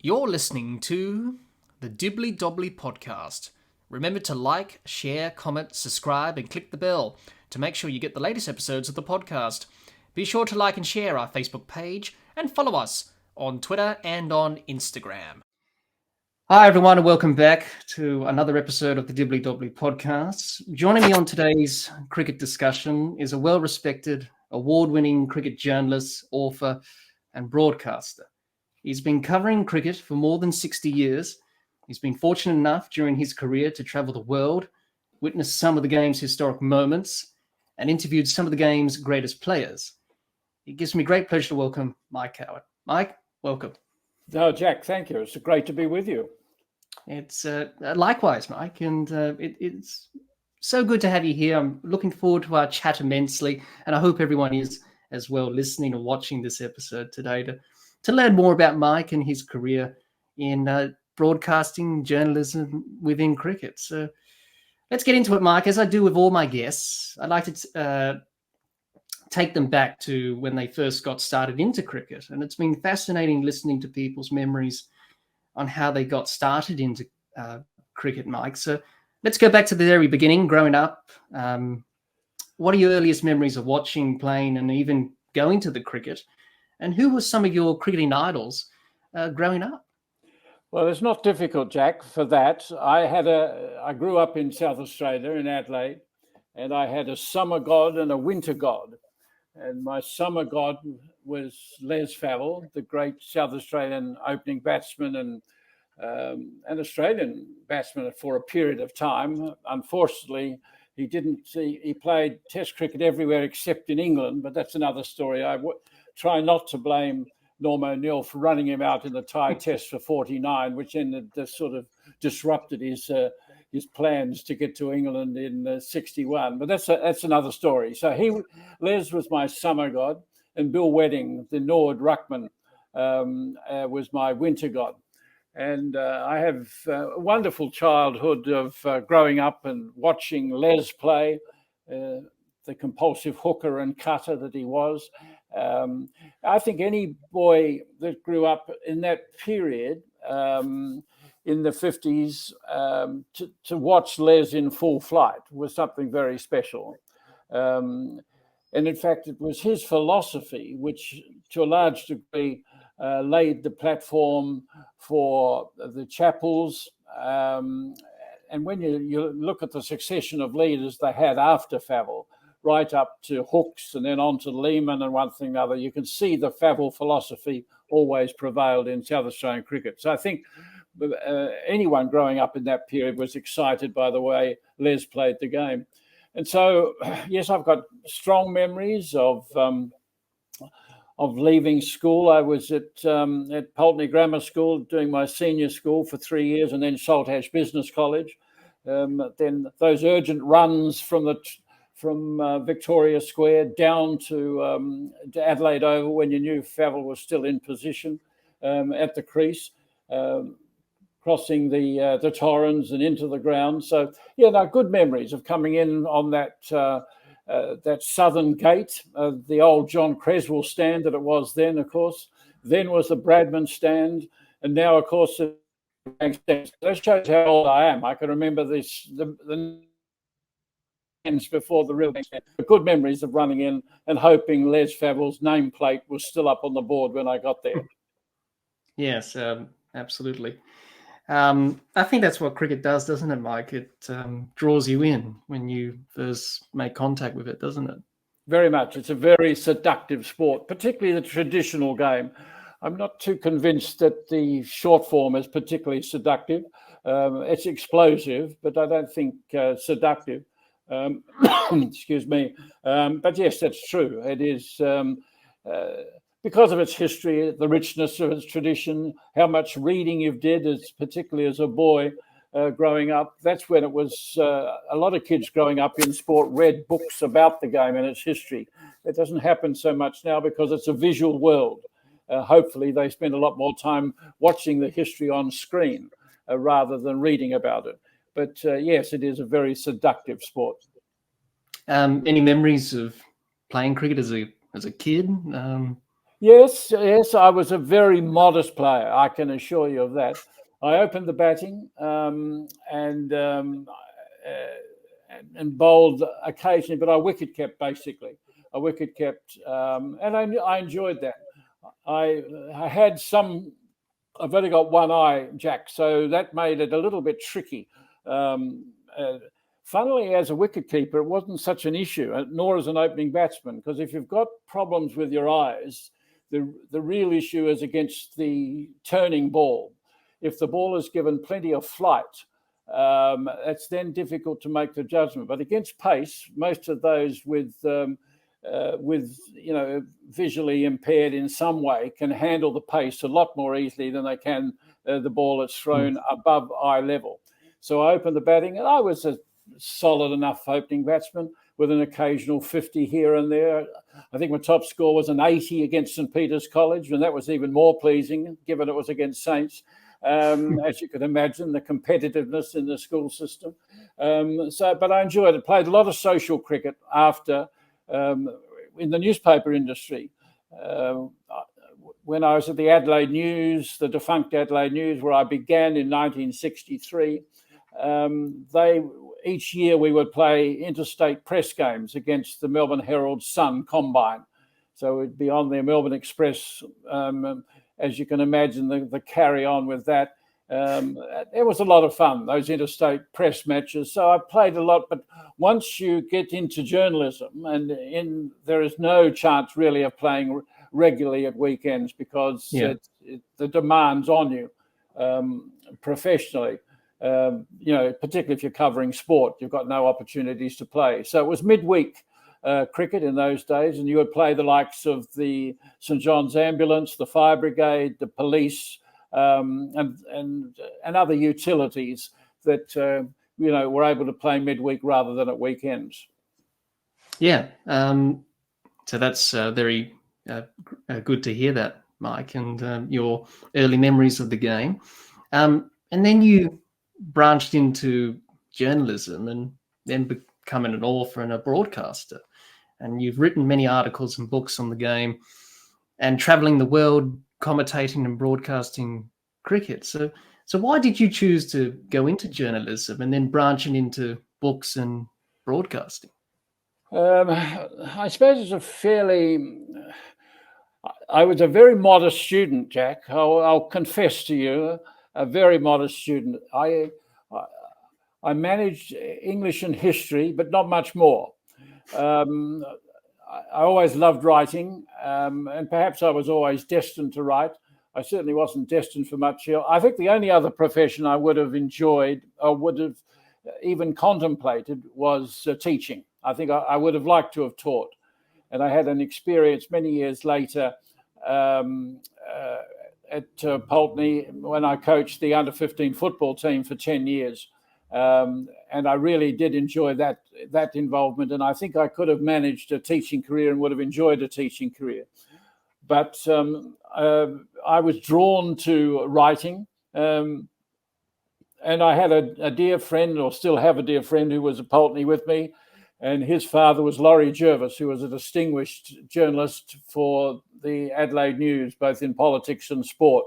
You're listening to the Dibbly Dobbly Podcast. Remember to like, share, comment, subscribe, and click the bell to make sure you get the latest episodes of the podcast. Be sure to like and share our Facebook page and follow us on Twitter and on Instagram. Hi, everyone, and welcome back to another episode of the Dibbly Dobbly Podcast. Joining me on today's cricket discussion is a well-respected, award-winning cricket journalist, author, and broadcaster. He's been covering cricket for more than 60 years. He's been fortunate enough during his career to travel the world, witness some of the game's historic moments, and interviewed some of the game's greatest players. It gives me great pleasure to welcome Mike Howard. Mike, welcome. Oh, Jack, thank you. It's great to be with you. It's likewise, Mike, and it's so good to have you here. I'm looking forward to our chat immensely, and I hope everyone is as well listening or watching this episode today to learn more about Mike and his career in broadcasting journalism within cricket. So let's get into it, Mike. As I do with all my guests, I'd like to take them back to when they first got started into cricket. And it's been fascinating listening to people's memories on how they got started into cricket, Mike. So let's go back to the very beginning, growing up. What are your earliest memories of watching, playing, and even going to the cricket? And who were some of your cricketing idols growing up? Well, it's not difficult, Jack, for that. I grew up in South Australia, in Adelaide, and I had a summer god and a winter god. And my summer god was Les Favell, the great South Australian opening batsman and an Australian batsman for a period of time. Unfortunately, he played Test cricket everywhere except in England, but that's another story. I try not to blame Norm O'Neill for running him out in the Thai Test for 49, which ended sort of disrupted his plans to get to England in 61. But that's another story. So Les was my summer god, and Bill Wedding, the Nord ruckman, was my winter god. And I have a wonderful childhood of growing up and watching Les play, the compulsive hooker and cutter that he was. I think any boy that grew up in that period in the 50s to watch Les in full flight was something very special. And in fact, it was his philosophy which, to a large degree, laid the platform for the Chappells. And when you look at the succession of leaders they had after Favell, right up to Hooks and then on to Lehman and one thing and another, you can see the Favell philosophy always prevailed in South Australian cricket. So I think anyone growing up in that period was excited by the way Les played the game. And so, yes, I've got strong memories of leaving school. I was at Pulteney Grammar School doing my senior school for 3 years and then Saltash Business College. Then those urgent runs from Victoria Square down to Adelaide Oval when you knew Favell was still in position at the crease, crossing the Torrens and into the ground. So, good memories of coming in on that southern gate, the old John Creswell stand that it was then, of course. Then was the Bradman stand, and now, of course, the bank stand. That shows how old I am. I can remember the before the real stand. Good memories of running in and hoping Les Favell's nameplate was still up on the board when I got there. Yes, absolutely. I think that's what cricket does, doesn't it, Mike? It draws you in when you first make contact with it, doesn't it? Very much. It's a very seductive sport, particularly the traditional game. I'm not too convinced that the short form is particularly seductive. It's explosive, but I don't think seductive. Excuse me. But yes, that's true. It is because of its history, the richness of its tradition, how much reading you've did, particularly as a boy growing up. That's when it was a lot of kids growing up in sport read books about the game and its history. It doesn't happen so much now because it's a visual world. Hopefully they spend a lot more time watching the history on screen rather than reading about it. But yes, it is a very seductive sport. Any memories of playing cricket as a kid? Yes, I was a very modest player. I can assure you of that. I opened the batting and bowled occasionally, but I wicket kept basically. I wicket kept, and I enjoyed that. I had some. I've only got one eye, Jack, so that made it a little bit tricky. Um, uh, Funnily, as a wicketkeeper, it wasn't such an issue, nor as an opening batsman, because if you've got problems with your eyes, the real issue is against the turning ball. If the ball is given plenty of flight, it's then difficult to make the judgment. But against pace, most of those with visually impaired in some way can handle the pace a lot more easily than they can the ball that's thrown above eye level. So I opened the batting, and I was a solid enough opening batsman with an occasional 50 here and there. I think my top score was an 80 against St Peter's College, and that was even more pleasing given it was against Saints. As you could imagine, the competitiveness in the school system. But I enjoyed it. Played a lot of social cricket after in the newspaper industry. When I was at the Adelaide News, the defunct Adelaide News, where I began in 1963, each year we would play interstate press games against the Melbourne Herald Sun Combine. So it'd be on their Melbourne Express. As you can imagine, the carry on with that. It was a lot of fun, those interstate press matches. So I played a lot, but once you get into journalism, there is no chance really of playing regularly at weekends because the demands on you professionally. Particularly if you're covering sport, you've got no opportunities to play. So it was midweek cricket in those days, and you would play the likes of the St John's Ambulance, the Fire Brigade, the police, and other utilities that were able to play midweek rather than at weekends. Yeah, so that's very good to hear that, Mike, and your early memories of the game. And then you branched into journalism and then becoming an author and a broadcaster. And you've written many articles and books on the game and traveling the world commentating and broadcasting cricket. So why did you choose to go into journalism and then branching into books and broadcasting? I suppose I was a very modest student, Jack. I'll confess to you, a very modest student. I managed English and history, but not much more. I always loved writing, and perhaps I was always destined to write. I certainly wasn't destined for much else. I think the only other profession I would have enjoyed or would have even contemplated was teaching. I think I would have liked to have taught. And I had an experience many years later at Pulteney when I coached the under-15 football team for 10 years. And I really did enjoy that involvement. And I think I could have managed a teaching career and would have enjoyed a teaching career. But I was drawn to writing. And I had a dear friend, or still have a dear friend, who was at Pulteney with me. And his father was Laurie Jervis, who was a distinguished journalist for the Adelaide News, both in politics and sport.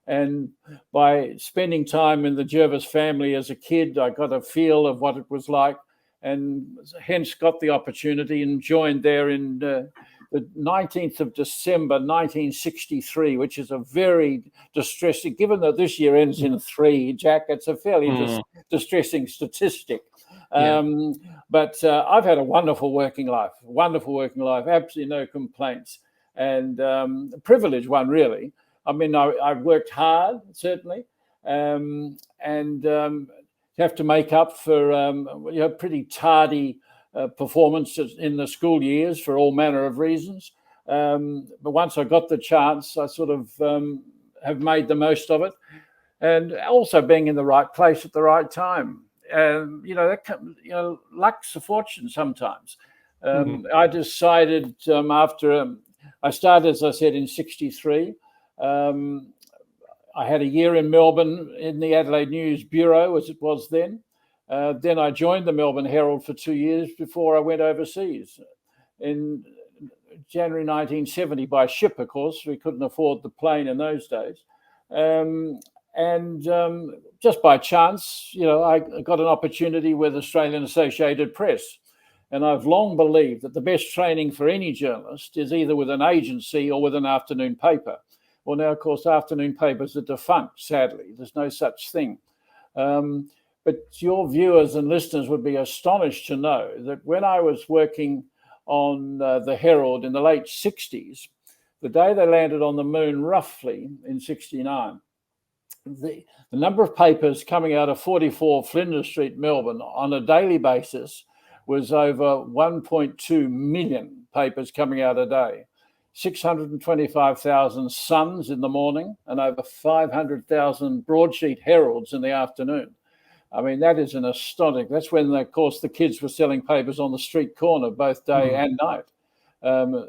And by spending time in the Jervis family as a kid, I got a feel of what it was like, and hence got the opportunity and joined there in the 19th of December, 1963, which is a very distressing, given that this year ends in 3, Jack, it's a fairly distressing statistic. But I've had a wonderful working life, absolutely no complaints, and a privileged one, really. I mean, I've worked hard, certainly, and have to make up for pretty tardy performances in the school years for all manner of reasons. But once I got the chance, I sort of have made the most of it, and also being in the right place at the right time. Luck's a fortune sometimes. I decided after I started, as I said, in 63. I had a year in Melbourne in the Adelaide News Bureau, as it was then. Then I joined the Melbourne Herald for 2 years before I went overseas. January 1970 by ship, of course. We couldn't afford the plane in those days. Just by chance, I got an opportunity with Australian Associated Press. And I've long believed that the best training for any journalist is either with an agency or with an afternoon paper. Well, now, of course, afternoon papers are defunct, sadly. There's no such thing. But your viewers and listeners would be astonished to know that when I was working on the Herald in the late 60s, the day they landed on the moon, roughly in 69, the number of papers coming out of 44 Flinders Street, Melbourne, on a daily basis was over 1.2 million papers coming out a day. 625,000 Suns in the morning and over 500,000 broadsheet Heralds in the afternoon. I mean, that is an astonishing. That's when, of course, the kids were selling papers on the street corner both day and night.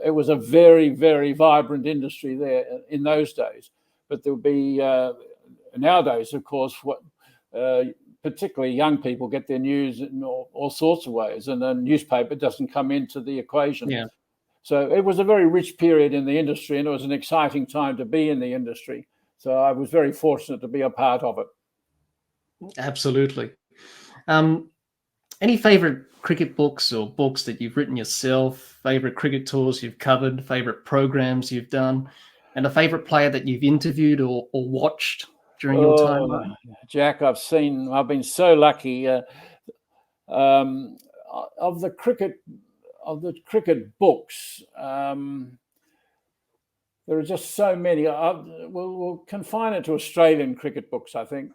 It was a very, very vibrant industry there in those days. But there would be nowadays, of course, what particularly young people get their news in all sorts of ways, and a newspaper doesn't come into the equation. Yeah. So it was a very rich period in the industry, and it was an exciting time to be in the industry. So I was very fortunate to be a part of it. Absolutely. Any favorite cricket books or books that you've written yourself, favorite cricket tours you've covered, favorite programs you've done, and a favorite player that you've interviewed or watched during your time? Jack, I've been so lucky. Of the cricket books, there are just so many. We'll confine it to Australian cricket books, I think,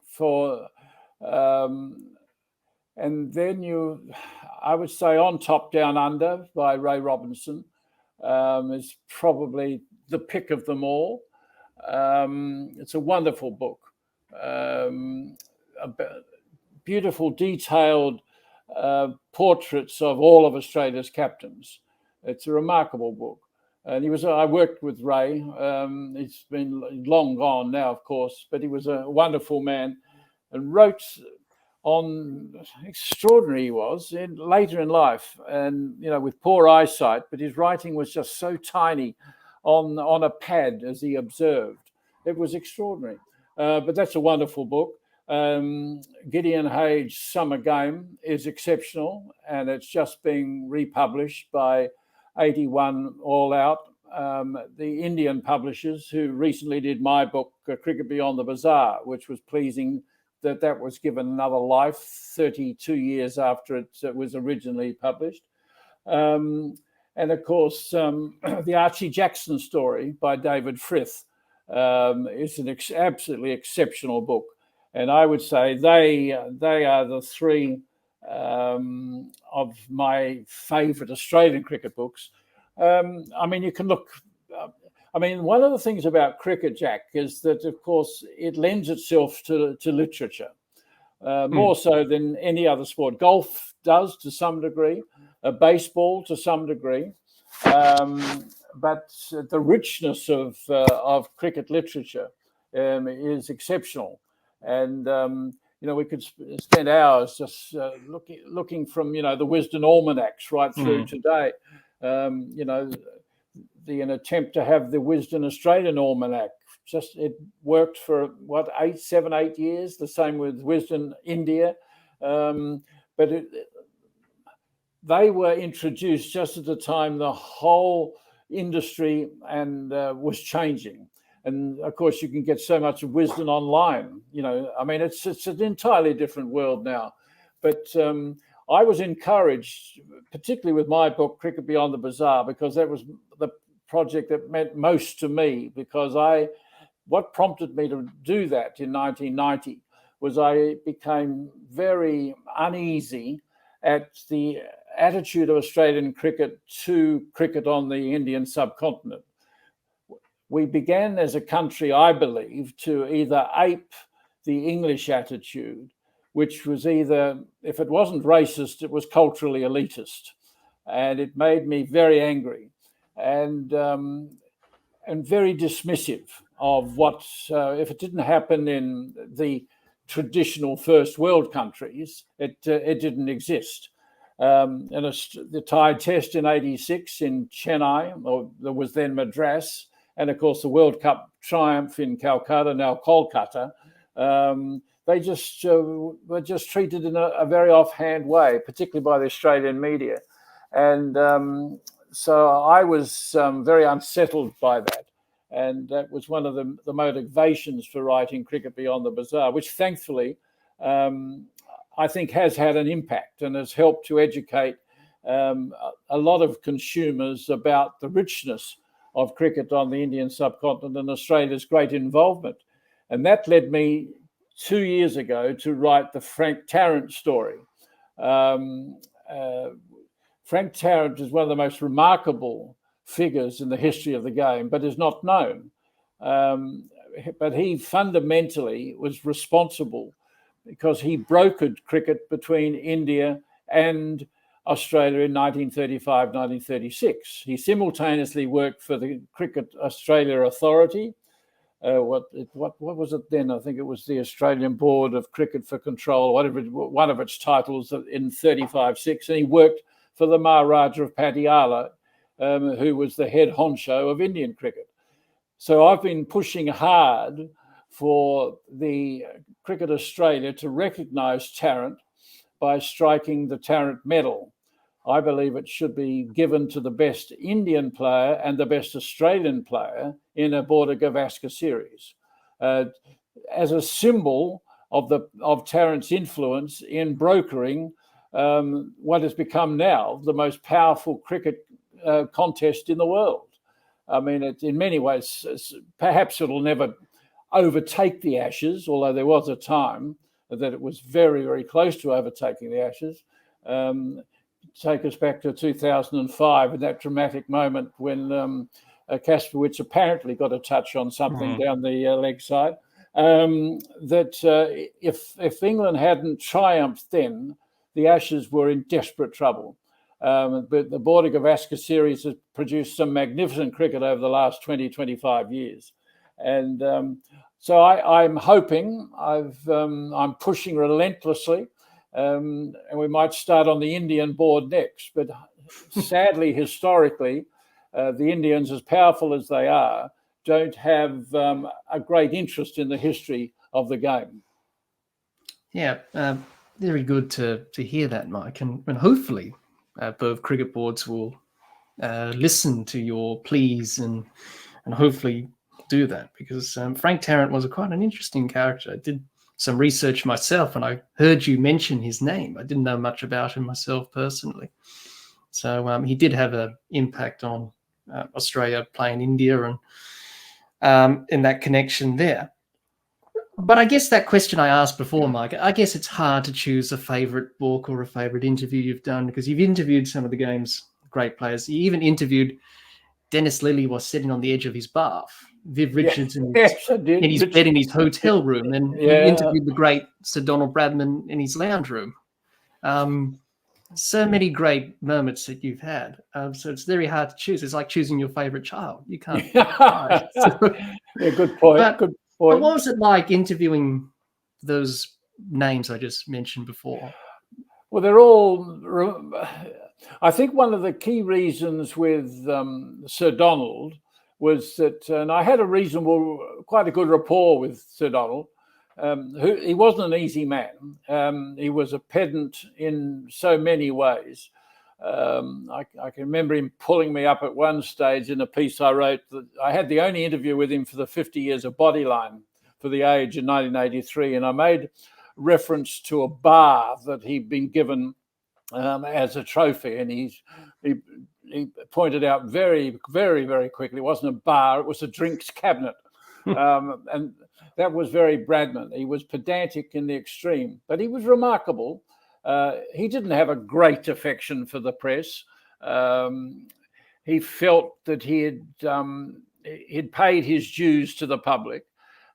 and then I would say On Top, Down Under by Ray Robinson is probably the pick of them all. It's a wonderful book. Beautiful, detailed portraits of all of Australia's captains. It's a remarkable book. And I worked with Ray. He's been long gone now, of course, but he was a wonderful man and wrote on extraordinary he was later in life, and with poor eyesight, but his writing was just so tiny on a pad, as he observed. It was extraordinary. But that's a wonderful book. Gideon Haig's Summer Game is exceptional, and it's just being republished by 81 All Out, the Indian publishers who recently did my book, Cricket Beyond the Bazaar, which was pleasing that was given another life 32 years after it was originally published. And of course, the Archie Jackson story by David Frith is an absolutely exceptional book. And I would say they are the three of my favourite Australian cricket books. You can look. One of the things about cricket, Jack, is that, of course, it lends itself to literature more so than any other sport. Golf does to some degree, baseball to some degree, but the richness of cricket literature is exceptional. And we could spend hours just looking from the Wisden Almanacs right through today. An attempt to have the Wisden Australian Almanac, it worked for 8 years. The same with Wisden India, but they were introduced just at the time the whole industry and was changing. And of course, you can get so much of Wisden online. It's an entirely different world now. But I was encouraged, particularly with my book, Cricket Beyond the Bazaar, because that was the project that meant most to me. Because what prompted me to do that in 1990 was I became very uneasy at the attitude of Australian cricket to cricket on the Indian subcontinent. We began as a country, I believe, to either ape the English attitude, which was either, if it wasn't racist, it was culturally elitist. And it made me very angry and very dismissive of what, if it didn't happen in the traditional first world countries, it didn't exist. the Thai Test in '86 in Chennai, or there was then Madras, and of course the World Cup triumph in Calcutta, now Kolkata. They just were just treated in a very offhand way, particularly by the Australian media. And so I was very unsettled by that. And that was one of the motivations for writing Cricket Beyond the Bazaar, which thankfully I think has had an impact and has helped to educate a lot of consumers about the richness of cricket on the Indian subcontinent and Australia's great involvement. And that led me 2 years ago to write the Frank Tarrant story. Frank Tarrant is one of the most remarkable figures in the history of the game, but is not known. But he fundamentally was responsible because he brokered cricket between India and Australia in 1935, 1936. He simultaneously worked for the Cricket Australia Authority. What was it then? I think it was the Australian Board of Cricket for Control, whatever, one of its titles in 35-6. And he worked for the Maharaja of Patiala, who was the head honcho of Indian cricket. So I've been pushing hard for the Cricket Australia to recognise Tarrant by striking the Tarrant Medal. I believe it should be given to the best Indian player and the best Australian player in a Border Gavaskar series, as a symbol of Tarrant's influence in brokering what has become now the most powerful cricket contest in the world. I mean, in many ways, perhaps it'll never overtake the Ashes, although there was a time that it was very, very close to overtaking the Ashes. Take us back to 2005 and that dramatic moment when Kasparowicz apparently got a touch on something down the leg side. If England hadn't triumphed then, the Ashes were in desperate trouble. But the Border Gavaskar series has produced some magnificent cricket over the last 20, 25 years. And so I'm hoping, I'm pushing relentlessly, and we might start on the Indian board next. But sadly, historically, the Indians, as powerful as they are, don't have a great interest in the history of the game. Yeah, very good to hear that, Mike. And hopefully both cricket boards will listen to your pleas and hopefully do that, because Frank Tarrant was quite an interesting character. I did some research myself and I heard you mention his name. I didn't know much about him myself personally. So he did have an impact on Australia playing India and in that connection there. But I guess that question I asked before, Mike, I guess it's hard to choose a favourite book or a favourite interview you've done, because you've interviewed some of the game's great players. You even interviewed Dennis Lillee was sitting on the edge of his bath, Viv Richards in his bed in his hotel room, and you interviewed the great Sir Donald Bradman in his lounge room. So many great moments that you've had. So it's very hard to choose. It's like choosing your favourite child. You can't. Yeah, good point. Good point. But what was it like interviewing those names I just mentioned before? Well, they're all. I think one of the key reasons with Sir Donald was that, and I had quite a good rapport with Sir Donald. He wasn't an easy man. He was a pedant in so many ways. I can remember him pulling me up at one stage in a piece I wrote. That I had the only interview with him for the 50 years of Bodyline for The Age in 1983, and I made reference to a bar that he'd been given as a trophy, and he pointed out very, very, very quickly, it wasn't a bar, it was a drinks cabinet. And that was very Bradman. He was pedantic in the extreme, but he was remarkable. He didn't have a great affection for the press. He felt that he'd paid his dues to the public,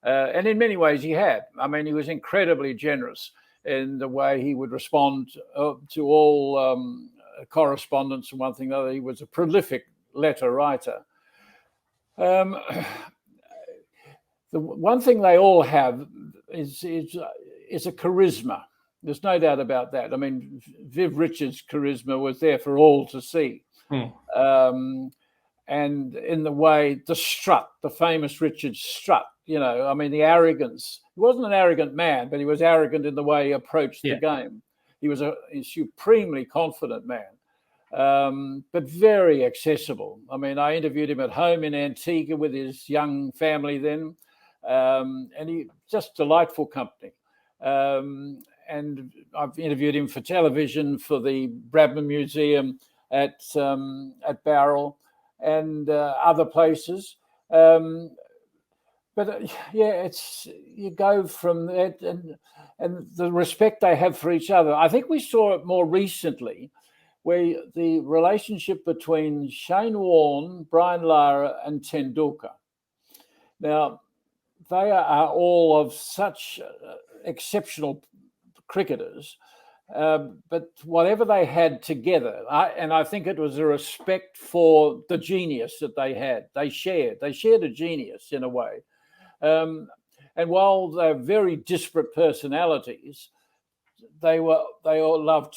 and in many ways he had. I mean, he was incredibly generous in the way he would respond to all correspondence and one thing or another. He was a prolific letter writer. The one thing they all have is a charisma. There's no doubt about that. I mean, Viv Richards' charisma was there for all to see. And in the way, the strut, the famous Richards strut, I mean, the arrogance. He wasn't an arrogant man, but he was arrogant in the way he approached the game. He was a supremely confident man, but very accessible. I mean, I interviewed him at home in Antigua with his young family then, and he just delightful company. And I've interviewed him for television for the Bradman Museum at Bowral and other places. But it's you go from that and the respect they have for each other. I think we saw it more recently, where the relationship between Shane Warne, Brian Lara, and Tendulkar. Now, they are all of such exceptional cricketers, but whatever they had together, I think it was a respect for the genius that they had. They shared a genius in a way. And while they're very disparate personalities, they all loved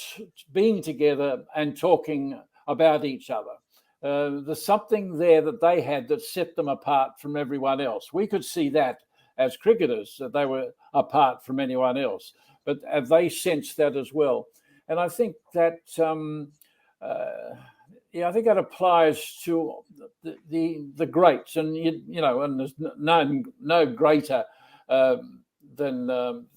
being together and talking about each other. There's something there that they had that set them apart from everyone else. We could see that as cricketers, that they were apart from anyone else, but they sensed that as well. And I think that I think that applies to the greats, and and there's no greater than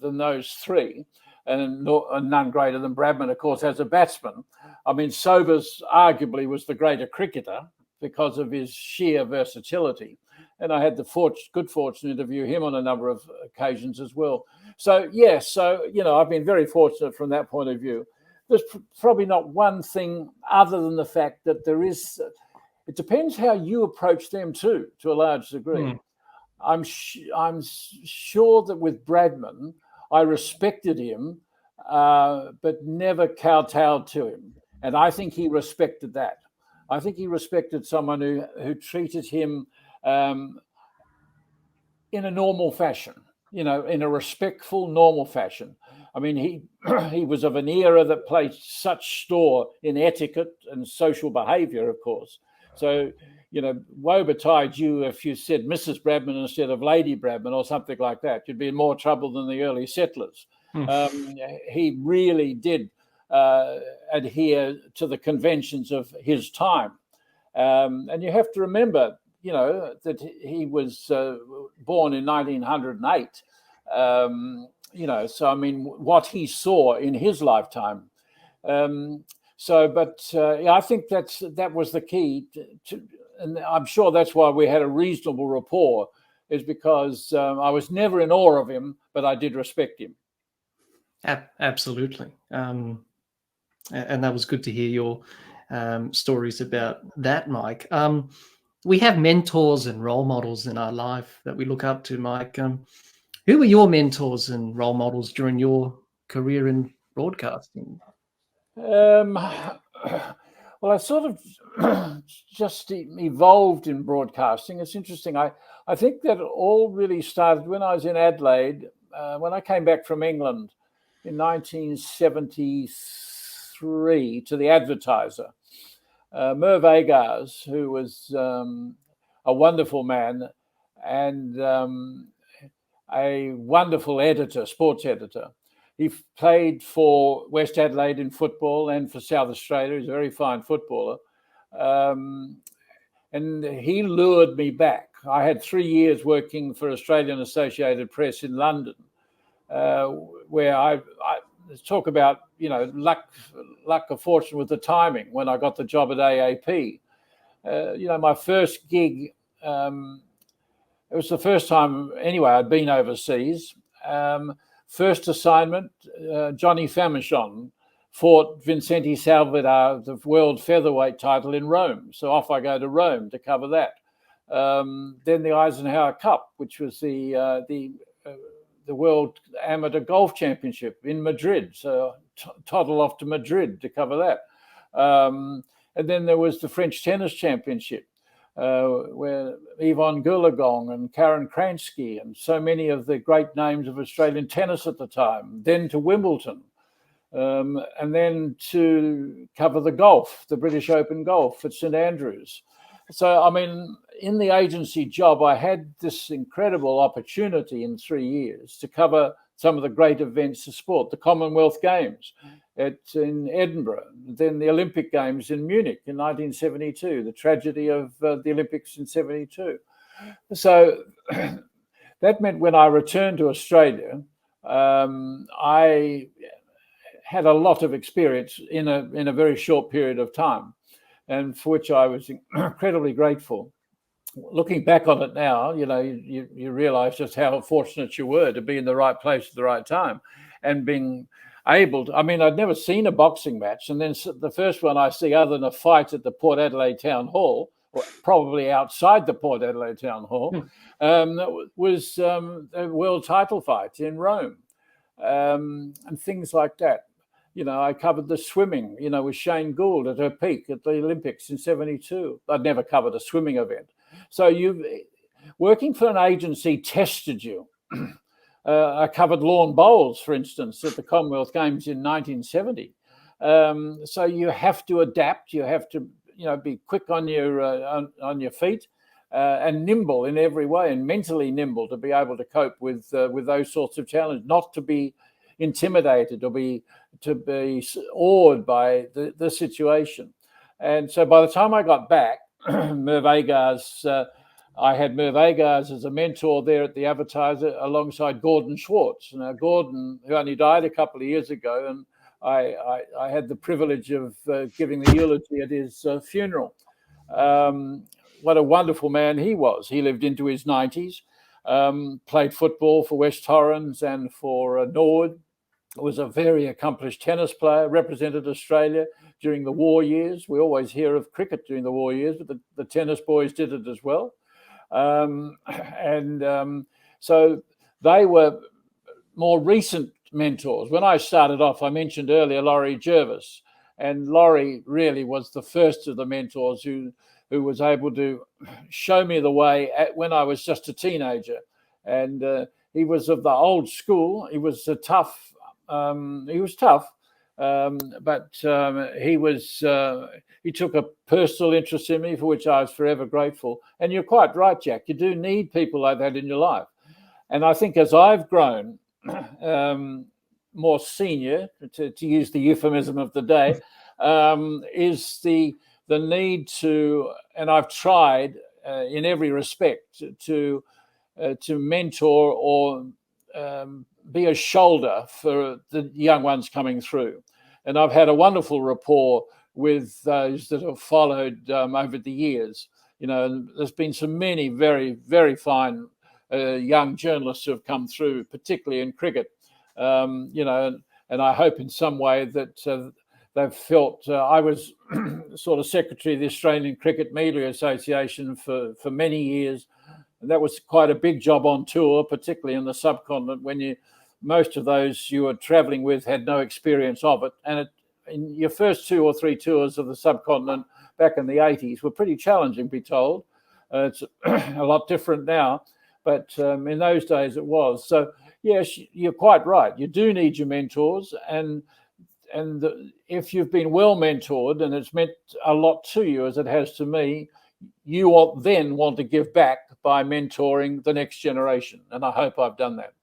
those three, and none greater than Bradman, of course, as a batsman. I mean, Sobers arguably was the greater cricketer because of his sheer versatility, and I had the good fortune to interview him on a number of occasions as well. So I've been very fortunate from that point of view. There's probably not one thing other than the fact that there is. It depends how you approach them too, to a large degree. I'm sure that with Bradman, I respected him, but never kowtowed to him, and I think he respected that. I think he respected someone who treated him in a normal fashion, in a respectful, normal fashion. I mean, he was of an era that placed such store in etiquette and social behaviour, of course. So, woe betide you if you said Mrs. Bradman instead of Lady Bradman or something like that. You'd be in more trouble than the early settlers. He really did adhere to the conventions of his time. And you have to remember, that he was born in 1908. So I mean, what he saw in his lifetime. I think that was the key and I'm sure that's why we had a reasonable rapport, is because I was never in awe of him, but I did respect him. Absolutely. And that was good to hear your stories about that, Mike. We have mentors and role models in our life that we look up to, Mike. Who were your mentors and role models during your career in broadcasting? Well, I sort of just evolved in broadcasting. It's interesting. I think that all really started when I was in Adelaide, when I came back from England in 1973 to the Advertiser. Merv Agars, who was a wonderful man and a wonderful editor, sports editor. He played for West Adelaide in football and for South Australia. He's a very fine footballer. And he lured me back. I had 3 years working for Australian Associated Press in London, where I talk about, luck or fortune with the timing when I got the job at AAP. My first gig, it was the first time, anyway, I'd been overseas. First assignment, Johnny Famechon fought Vincenti Salvador, the world featherweight title in Rome. So off I go to Rome to cover that. Then the Eisenhower Cup, which was the World Amateur Golf Championship in Madrid. So toddle off to Madrid to cover that. And then there was the French Tennis Championship, where Yvonne Goolagong and Karen Kransky and so many of the great names of Australian tennis at the time. Then to Wimbledon. and then to cover the golf, the British Open golf at St Andrews. So, I mean, in the agency job, I had this incredible opportunity in 3 years to cover some of the great events of sport, the Commonwealth Games in Edinburgh, then the Olympic Games in Munich in 1972, the tragedy of the Olympics in 72. So that meant when I returned to Australia, I had a lot of experience in a very short period of time, and for which I was incredibly grateful. Looking back on it now, you realize just how fortunate you were to be in the right place at the right time and being able to. I mean, I'd never seen a boxing match, and then the first one I see, other than a fight at the Port Adelaide Town Hall, or probably outside the Port Adelaide Town Hall, was a world title fight in Rome, and things like that. I covered the swimming, with Shane Gould at her peak at the Olympics in 72. I'd never covered a swimming event. So working for an agency tested you. I covered lawn bowls, for instance, at the Commonwealth Games in 1970. So you have to adapt. You have to, be quick on your feet and nimble in every way, and mentally nimble to be able to cope with those sorts of challenges. Not to be intimidated or to be awed by the situation. And so by the time I got back, Merv Agars, I had Merv Agars as a mentor there at the Advertiser alongside Gordon Schwartz. Now, Gordon, who only died a couple of years ago, and I had the privilege of giving the eulogy at his funeral. What a wonderful man he was. He lived into his 90s, played football for West Torrens and for Norwood, was a very accomplished tennis player, represented Australia during the war years. We always hear of cricket during the war years, but the tennis boys did it as well. So they were more recent mentors. When I started off, I mentioned earlier Laurie Jervis, and Laurie really was the first of the mentors who was able to show me the way when I was just a teenager. And he was of the old school. He was tough. He was tough, but he took a personal interest in me, for which I was forever grateful. And you're quite right, Jack. You do need people like that in your life. And I think as I've grown more senior, to use the euphemism of the day, is the need to, and I've tried in every respect to mentor or be a shoulder for the young ones coming through. And I've had a wonderful rapport with those that have followed over the years. There's been many very, very fine young journalists who have come through, particularly in cricket, and I hope in some way that they've felt I was sort of secretary of the Australian Cricket Media Association for many years. And that was quite a big job on tour, particularly in the subcontinent, when most of those you were travelling with had no experience of it. And in your first 2 or 3 tours of the subcontinent back in the 80s were pretty challenging, be told. It's a lot different now, but in those days it was. So, yes, you're quite right. You do need your mentors. And if you've been well mentored and it's meant a lot to you, as it has to me, you then want to give back by mentoring the next generation. And I hope I've done that.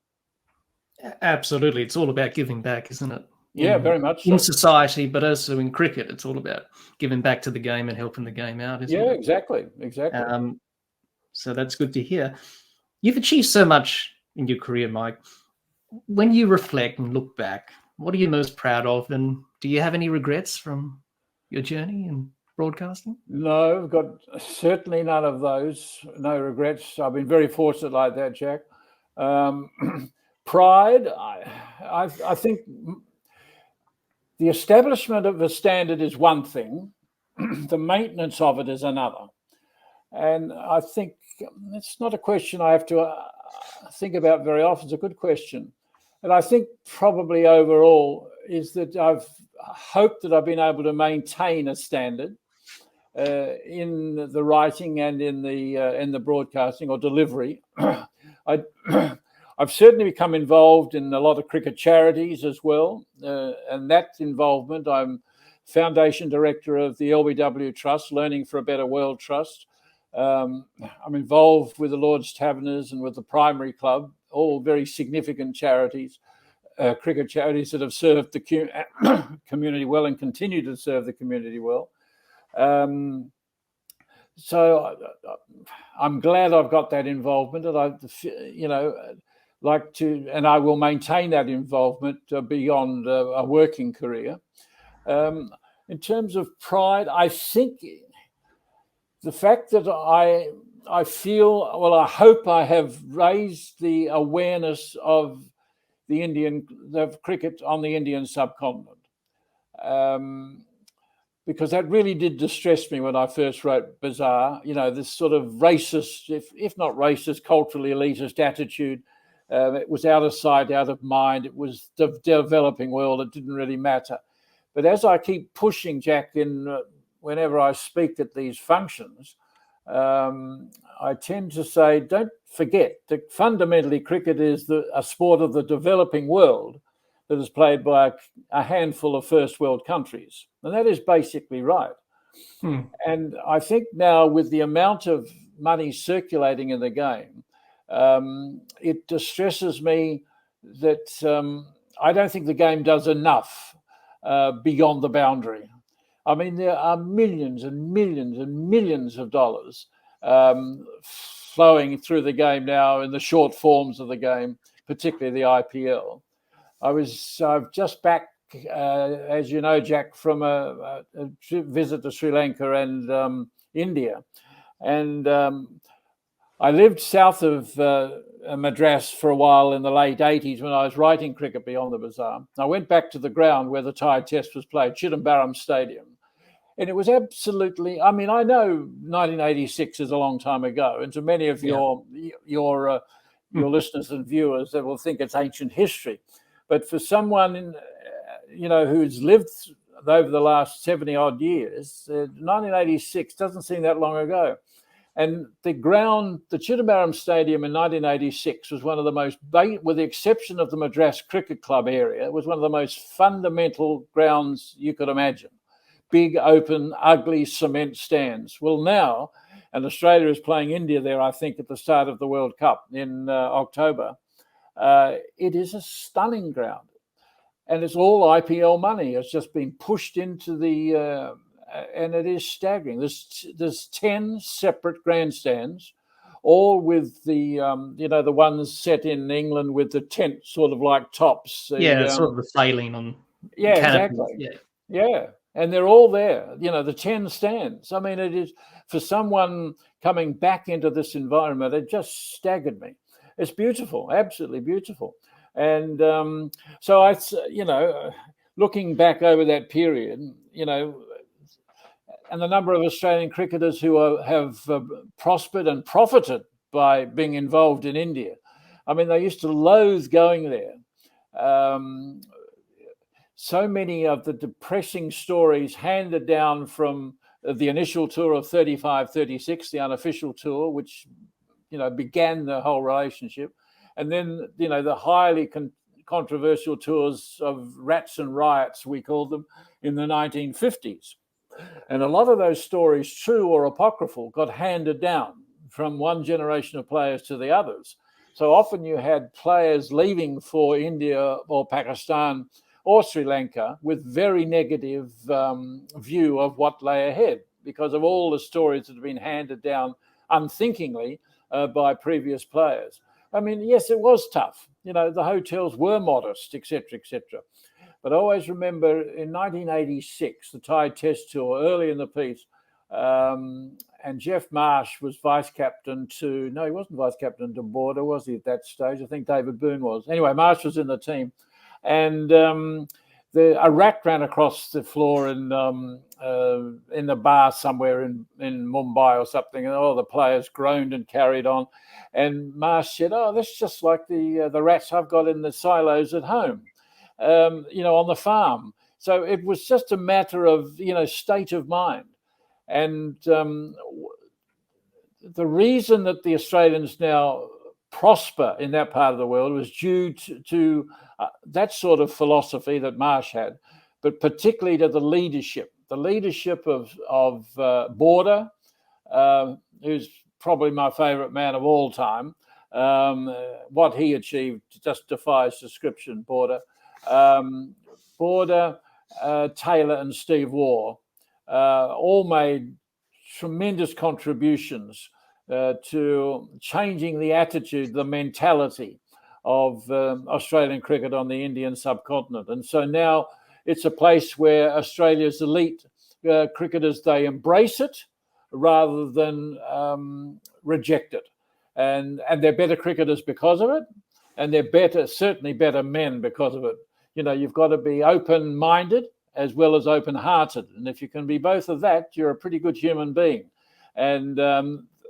Absolutely. It's all about giving back, isn't it? Yeah, very much so. In society, but also in cricket, it's all about giving back to the game and helping the game out, isn't it? Yeah, exactly. So that's good to hear. You've achieved so much in your career, Mike. When you reflect and look back, what are you most proud of? And do you have any regrets from your journey in broadcasting? No, I've got certainly none of those. No regrets. I've been very fortunate like that, Jack. Pride, I think the establishment of a standard is one thing. The maintenance of it is another. And I think it's not a question I have to think about very often. It's a good question. And I think probably overall is that I've hoped that I've been able to maintain a standard in the writing and in the broadcasting or delivery. I've certainly become involved in a lot of cricket charities as well. And that involvement, I'm Foundation Director of the LBW Trust, Learning for a Better World Trust. I'm involved with the Lord's Taverners and with the Primary Club, all very significant charities, cricket charities that have served the community well and continue to serve the community well. So I'm glad I've got that involvement, and like to, and I will maintain that involvement beyond a working career. In terms of pride, I think the fact that I feel, well, I hope I have raised the awareness of the cricket on the Indian subcontinent. Because that really did distress me when I first wrote Bazaar. This sort of racist, if not racist, culturally elitist attitude. It was out of sight, out of mind. It was the developing world. It didn't really matter. But as I keep pushing, Jack, whenever I speak at these functions, I tend to say, don't forget that fundamentally cricket is a sport of the developing world that is played by a handful of first world countries. And that is basically right. And I think now with the amount of money circulating in the game, it distresses me that I don't think the game does enough beyond the boundary. I mean, there are millions and millions and millions of dollars flowing through the game now in the short forms of the game, particularly the IPL. I've just back, as you know, Jack, from a visit to Sri Lanka and India. And I lived south of Madras for a while in the late 80s when I was writing Cricket Beyond the Bazaar. I went back to the ground where the Thai Test was played, Chidambaram Stadium. And it was absolutely, I mean, I know 1986 is a long time ago, and to many of your listeners and viewers, they will think it's ancient history. But for someone, who's lived over the last 70 odd years, 1986 doesn't seem that long ago. And the Chidambaram Stadium in 1986 was one of the most, with the exception of the Madras Cricket Club area, it was one of the most fundamental grounds you could imagine. Big, open, ugly cement stands. Well, now, and Australia is playing India there, I think, at the start of the World Cup in October. It is a stunning ground, and it's all IPL money. It's just been pushed into the, and it is staggering. There's 10 separate grandstands, all with the the ones set in England with the tent sort of like tops. Sort of the sailing on. Yeah, exactly. Yeah. And they're all there, the 10 stands. I mean, it is, for someone coming back into this environment, it just staggered me. It's beautiful, absolutely beautiful. And so looking back over that period, and the number of Australian cricketers who have prospered and profited by being involved in India. I mean, they used to loathe going there. So many of the depressing stories handed down from the initial tour of 35-36, the unofficial tour, which began the whole relationship, and then the highly controversial tours of Rats and Riots, we called them, in the 1950s. And a lot of those stories, true or apocryphal, got handed down from one generation of players to the others. So often you had players leaving for India or Pakistan or Sri Lanka with very negative view of what lay ahead because of all the stories that have been handed down unthinkingly by previous players. I mean, yes, it was tough. The hotels were modest, etc., etc. But I always remember in 1986, the Thai Test Tour, early in the piece, and Jeff Marsh was vice-captain no, he wasn't vice-captain to Border, was he, at that stage? I think David Boone was. Anyway, Marsh was in the team. And a rat ran across the floor in the bar somewhere in Mumbai or something, and all the players groaned and carried on. And Marsh said, "Oh, that's just like the rats I've got in the silos at home, on the farm." So it was just a matter of state of mind, and the reason that the Australians now prosper in that part of the world was due to that sort of philosophy that Marsh had, but particularly to the leadership of Border, who's probably my favourite man of all time. What he achieved just defies description. Border, Taylor, and Steve Waugh all made tremendous contributions to changing the attitude, the mentality of Australian cricket on the Indian subcontinent. And so now it's a place where Australia's elite cricketers, they embrace it rather than reject it. And they're better cricketers because of it, and they're certainly better men because of it. You know, you've got to be open-minded as well as open-hearted. And if you can be both of that, you're a pretty good human being. And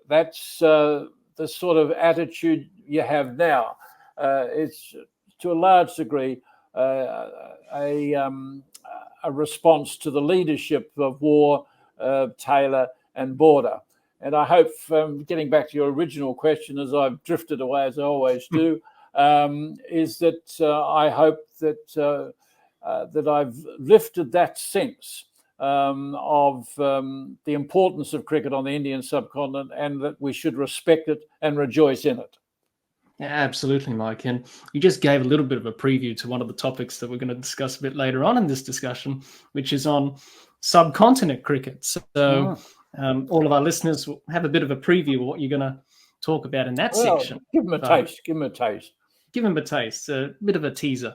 that's the sort of attitude you have now. It's to a large degree a response to the leadership of Waugh, Taylor, and Border. And I hope, getting back to your original question, as I've drifted away as I always do, is that I hope that I've lifted that sense of the importance of cricket on the Indian subcontinent, and that we should respect it and rejoice in it. Yeah, absolutely, Mike. And you just gave a little bit of a preview to one of the topics that we're going to discuss a bit later on in this discussion, which is on subcontinent cricket. So all of our listeners will have a bit of a preview of what you're going to talk about in that section. Give them a taste. Give them a taste. Give them a taste. A bit of a teaser.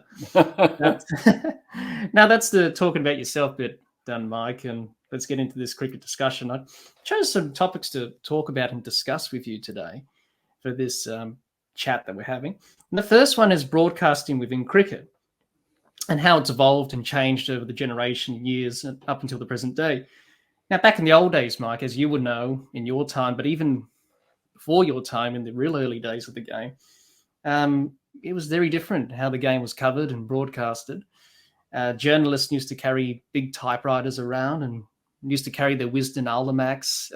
Now that's the talking about yourself bit done, Mike, and let's get into this cricket discussion. I chose some topics to talk about and discuss with you today for this chat that we're having. And the first one is broadcasting within cricket and how it's evolved and changed over the generation years up until the present day. Now, back in the old days, Mike, as you would know in your time, but even before your time in the real early days of the game, it was very different how the game was covered and broadcasted. Journalists used to carry big typewriters around and used to carry their Wisden Almanacs,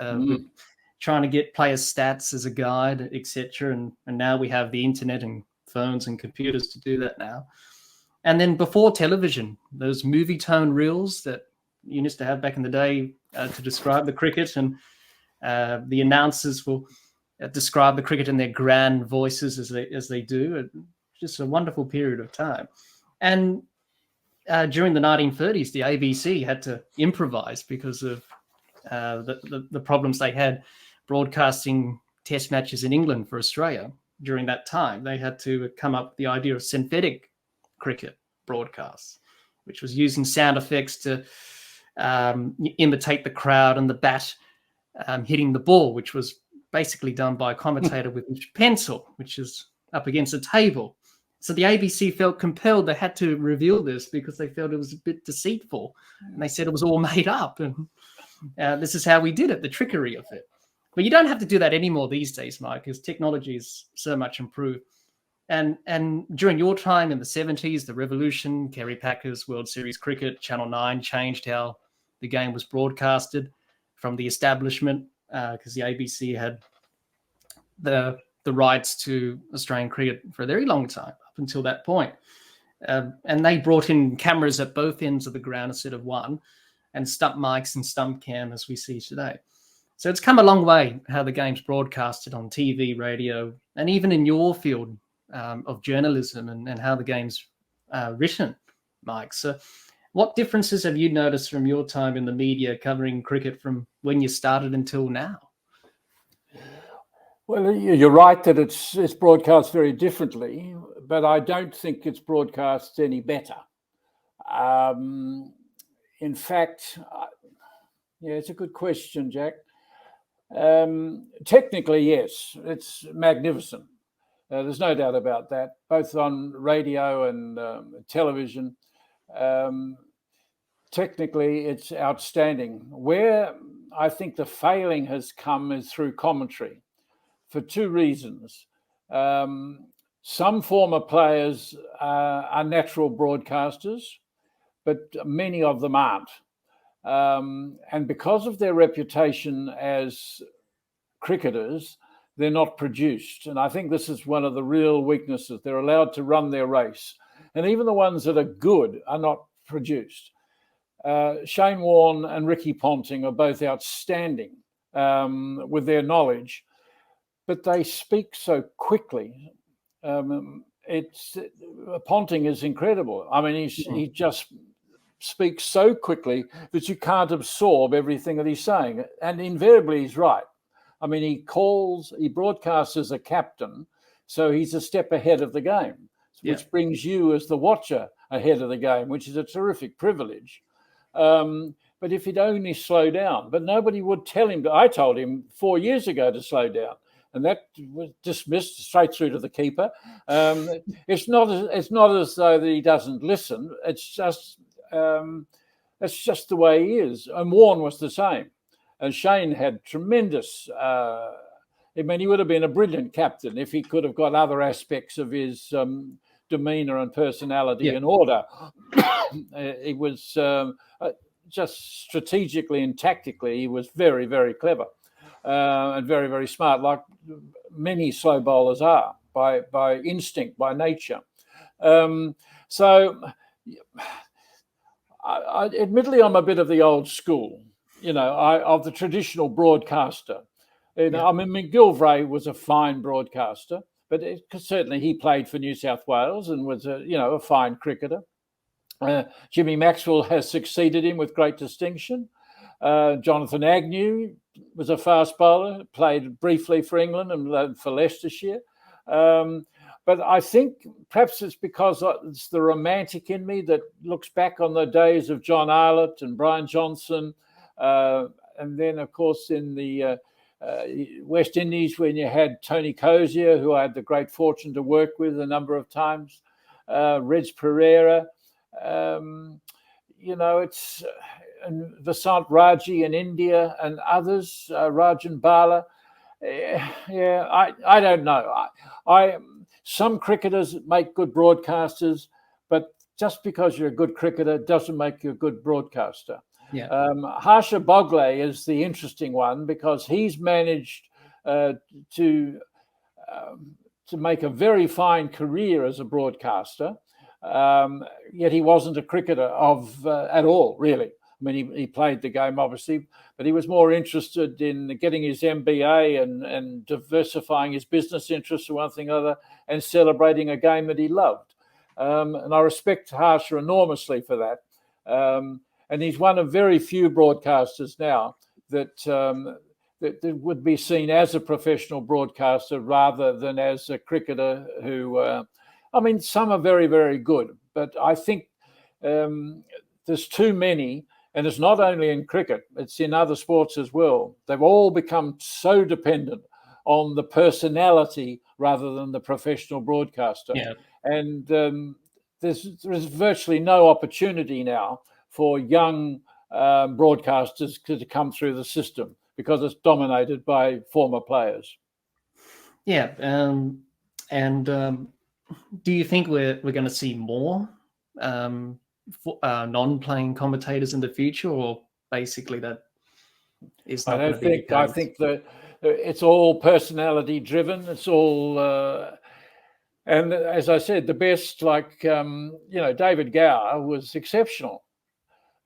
trying to get player stats as a guide, etc. And now we have the internet and phones and computers to do that now. And then before television, those movie tone reels that you used to have back in the day to describe the cricket, and the announcers will describe the cricket in their grand voices as they do. Just a wonderful period of time. And during the 1930s, the ABC had to improvise because of the problems they had broadcasting test matches in England for Australia during that time. They had to come up with the idea of synthetic cricket broadcasts, which was using sound effects to imitate the crowd and the bat hitting the ball, which was basically done by a commentator with a pencil, which is up against a table. So the ABC felt compelled. They had to reveal this because they felt it was a bit deceitful. And they said it was all made up. And this is how we did it, the trickery of it. But you don't have to do that anymore these days, Mike, because technology is so much improved. And during your time in the 70s, the Revolution, Kerry Packer's World Series Cricket, Channel 9 changed how the game was broadcasted from the establishment, because the ABC had the rights to Australian cricket for a very long time, up until that point. And they brought in cameras at both ends of the ground instead of one, and stump mics and stump cam as we see today. So it's come a long way how the game's broadcasted on TV, radio, and even in your field of journalism and how the game's written, Mike. So what differences have you noticed from your time in the media covering cricket from when you started until now? Well, you're right that it's broadcast very differently, but I don't think it's broadcast any better. In fact, it's a good question, Jack. Technically, yes, it's magnificent. There's no doubt about that, both on radio and television. Technically, it's outstanding. Where I think the failing has come is through commentary, for two reasons. Some former players are natural broadcasters, but many of them aren't. And because of their reputation as cricketers, they're not produced. And I think this is one of the real weaknesses. They're allowed to run their race. And even the ones that are good are not produced. Shane Warne and Ricky Ponting are both outstanding with their knowledge, but they speak so quickly. Ponting is incredible. I mean, he just speaks so quickly that you can't absorb everything that he's saying. And invariably, he's right. I mean, he broadcasts as a captain, so he's a step ahead of the game, which brings you as the watcher ahead of the game, which is a terrific privilege. But if he'd only slow down, but nobody would tell him. I told him 4 years ago to slow down, and that was dismissed straight through to the keeper. It's not as though that he doesn't listen. It's just the way he is. And Warne was the same. And Shane had tremendous. I mean, he would have been a brilliant captain if he could have got other aspects of his demeanour and personality in order. He was just strategically and tactically, he was very, very clever and very, very smart, like many slow bowlers are by instinct, by nature. Admittedly, I'm a bit of the old school, of the traditional broadcaster. I mean, McGilvray was a fine broadcaster, but certainly he played for New South Wales and was a fine cricketer. Jimmy Maxwell has succeeded him with great distinction. Jonathan Agnew was a fast bowler, played briefly for England and for Leicestershire. But I think perhaps it's because it's the romantic in me that looks back on the days of John Arlott and Brian Johnson. And then, of course, in the West Indies, when you had Tony Cozier, who I had the great fortune to work with a number of times, Reg Pereira, it's and Vasant Raji in India and others, Rajan Bala. I don't know. Some cricketers make good broadcasters, but just because you're a good cricketer doesn't make you a good broadcaster. Harsha Bogle is the interesting one because he's managed to make a very fine career as a broadcaster, yet he wasn't a cricketer at all, really. I mean, he played the game, obviously, but he was more interested in getting his MBA and diversifying his business interests or one thing or other and celebrating a game that he loved. And I respect Harsha enormously for that. And he's one of very few broadcasters now that would be seen as a professional broadcaster rather than as a cricketer who, some are very, very good, but I think there's too many. And it's not only in cricket, it's in other sports as well. They've all become so dependent on the personality rather than the professional broadcaster. And there's virtually no opportunity now for young broadcasters to come through the system because it's dominated by former players. Do you think we're going to see more non-playing commentators in the future, or basically that is not going to be the case? I think that it's all personality driven. It's all, and as I said, the best, like David Gower was exceptional.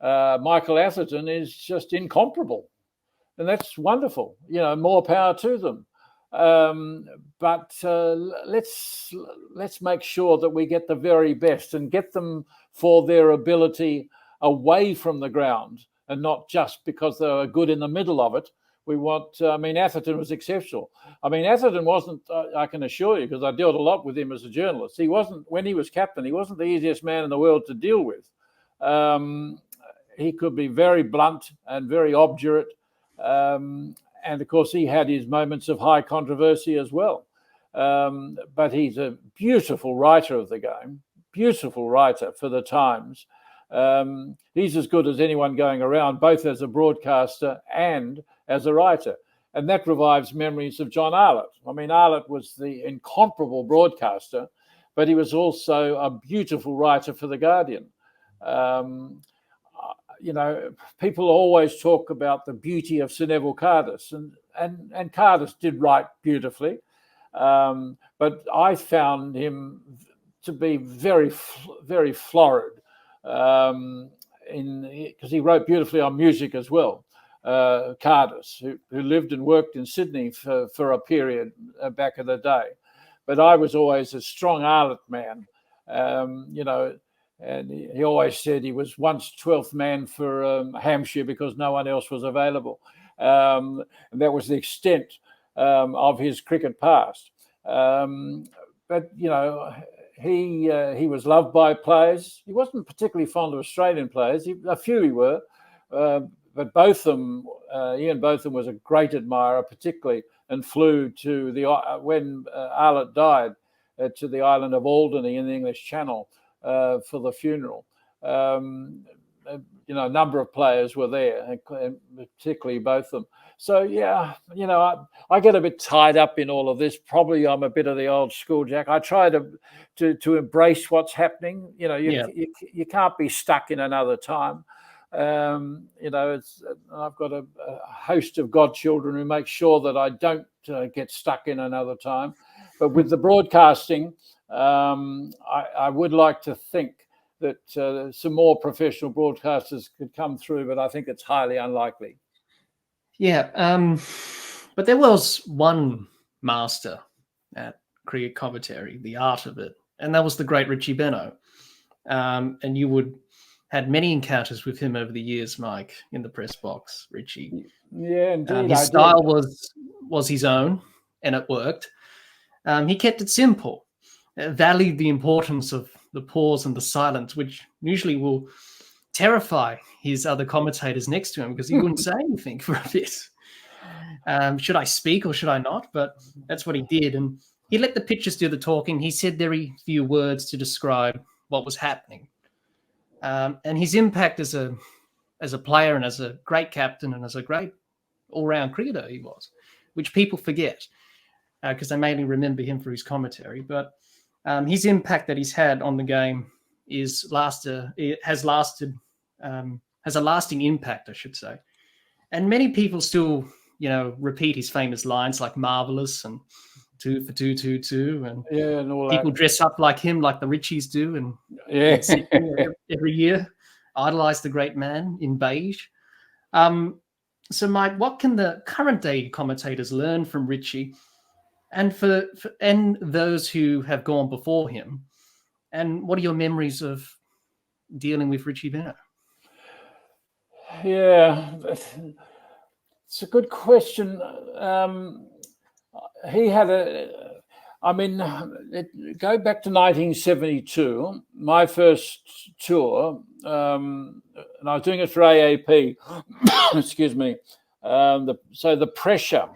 Michael Atherton is just incomparable, and that's wonderful. More power to them. But let's make sure that we get the very best and get them for their ability away from the ground and not just because they were good in the middle of it. We want, Atherton was exceptional. Atherton wasn't, I can assure you, because I dealt a lot with him as a journalist. He wasn't, when he was captain, he wasn't the easiest man in the world to deal with. He could be very blunt and very obdurate. And of course, he had his moments of high controversy as well. But he's a beautiful writer of the game, beautiful writer for the times. He's as good as anyone going around, both as a broadcaster and as a writer. And that revives memories of John Arlott. Arlott was the incomparable broadcaster, but he was also a beautiful writer for The Guardian. People always talk about the beauty of Sir Neville Cardis, and and Cardus did write beautifully, but I found him to be very, very florid, because he wrote beautifully on music as well. Cardus, who lived and worked in Sydney for a period back in the day. But I was always a strong Arlott man, and he always said he was once 12th man for Hampshire because no one else was available. And that was the extent of his cricket past. But, he was loved by players. He wasn't particularly fond of Australian players. A few he were. But Botham, Ian Botham was a great admirer, particularly, and flew to when Arlott died, to the island of Alderney in the English Channel for the funeral. A number of players were there, and particularly Botham. So, I get a bit tied up in all of this. Probably I'm a bit of the old school, Jack. I try to embrace what's happening. You can't be stuck in another time. I've got a host of godchildren who make sure that I don't get stuck in another time. But with the broadcasting, I would like to think that some more professional broadcasters could come through, but I think it's highly unlikely. Yeah, but there was one master at cricket commentary, the art of it, and that was the great Richie Benaud. And you had many encounters with him over the years, Mike, in the press box, Richie. Yeah, indeed. His style was his own, and it worked. He kept it simple, valued the importance of the pause and the silence, which usually will terrify his other commentators next to him because he wouldn't say anything for a bit. Should I speak or should I not? But that's what he did. And he let the pitchers do the talking. He said very few words to describe what was happening. And his impact as a player and as a great captain and as a great all-round cricketer he was, which people forget because they mainly remember him for his commentary. But his impact that he's had on the game has a lasting impact, I should say. And many people still, repeat his famous lines like "marvelous" and "2 for 2, 2, 2," and all people that. dress up like him, like the Richies do, and every year idolize the great man in beige. So, Mike, what can the current day commentators learn from Richie, and for those who have gone before him? And what are your memories of dealing with Richie Benaud? Yeah, it's a good question. He had go back to 1972, my first tour, and I was doing it for AAP, excuse me. So the pressure,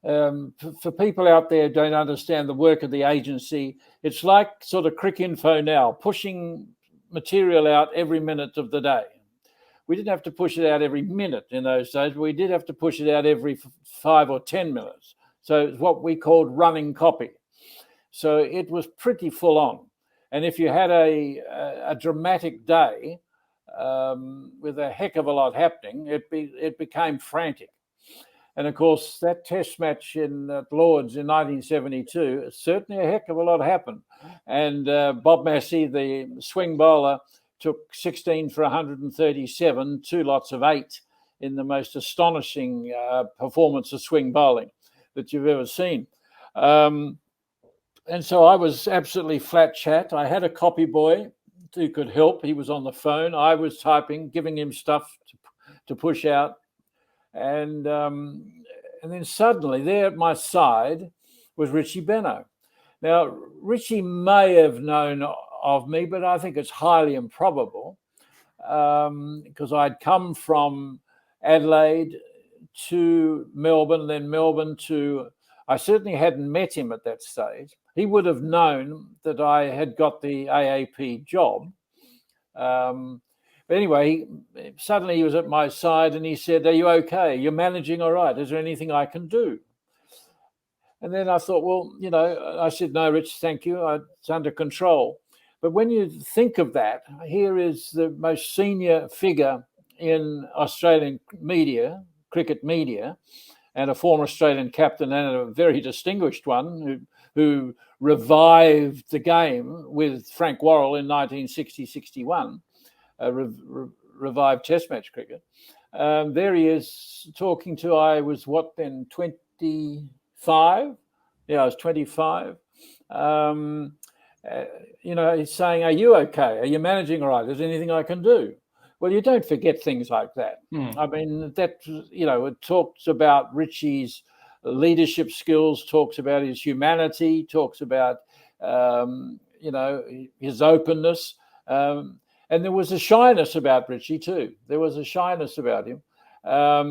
for people out there who don't understand the work of the agency, it's like sort of Cricinfo now, pushing material out every minute of the day. We didn't have to push it out every minute in those days, but we did have to push it out every 5 or 10 minutes. So it's what we called running copy. So it was pretty full on. And if you had a dramatic day with a heck of a lot happening, it became frantic. And of course, that test match in Lord's in 1972, certainly a heck of a lot happened. And Bob Massey, the swing bowler, took 16 for 137, 2 lots of 8 in the most astonishing performance of swing bowling that you've ever seen. And so I was absolutely flat chat. I had a copy boy who could help. He was on the phone. I was typing, giving him stuff to push out. And then suddenly there at my side was Richie Benaud. Now, Richie may have known of me, but I think it's highly improbable because I'd come from Adelaide to Melbourne, then Melbourne to... I certainly hadn't met him at that stage. He would have known that I had got the AAP job. But anyway, suddenly he was at my side and he said, "Are you okay? You're managing all right? Is there anything I can do?" And then I thought, well, I said, "No, Rich, thank you. It's under control." But when you think of that, here is the most senior figure in Australian media, cricket media, and a former Australian captain and a very distinguished one who revived the game with Frank Worrell in 1960-61, revived Test match cricket. There he is talking to, I was what then, 25? Yeah, I was 25. He's saying, "Are you okay? Are you managing all right? Is there anything I can do?" Well, you don't forget things like that. I mean, that, it talks about Richie's leadership skills, talks about his humanity, talks about, his openness. And there was a shyness about Richie too. There was a shyness about him. I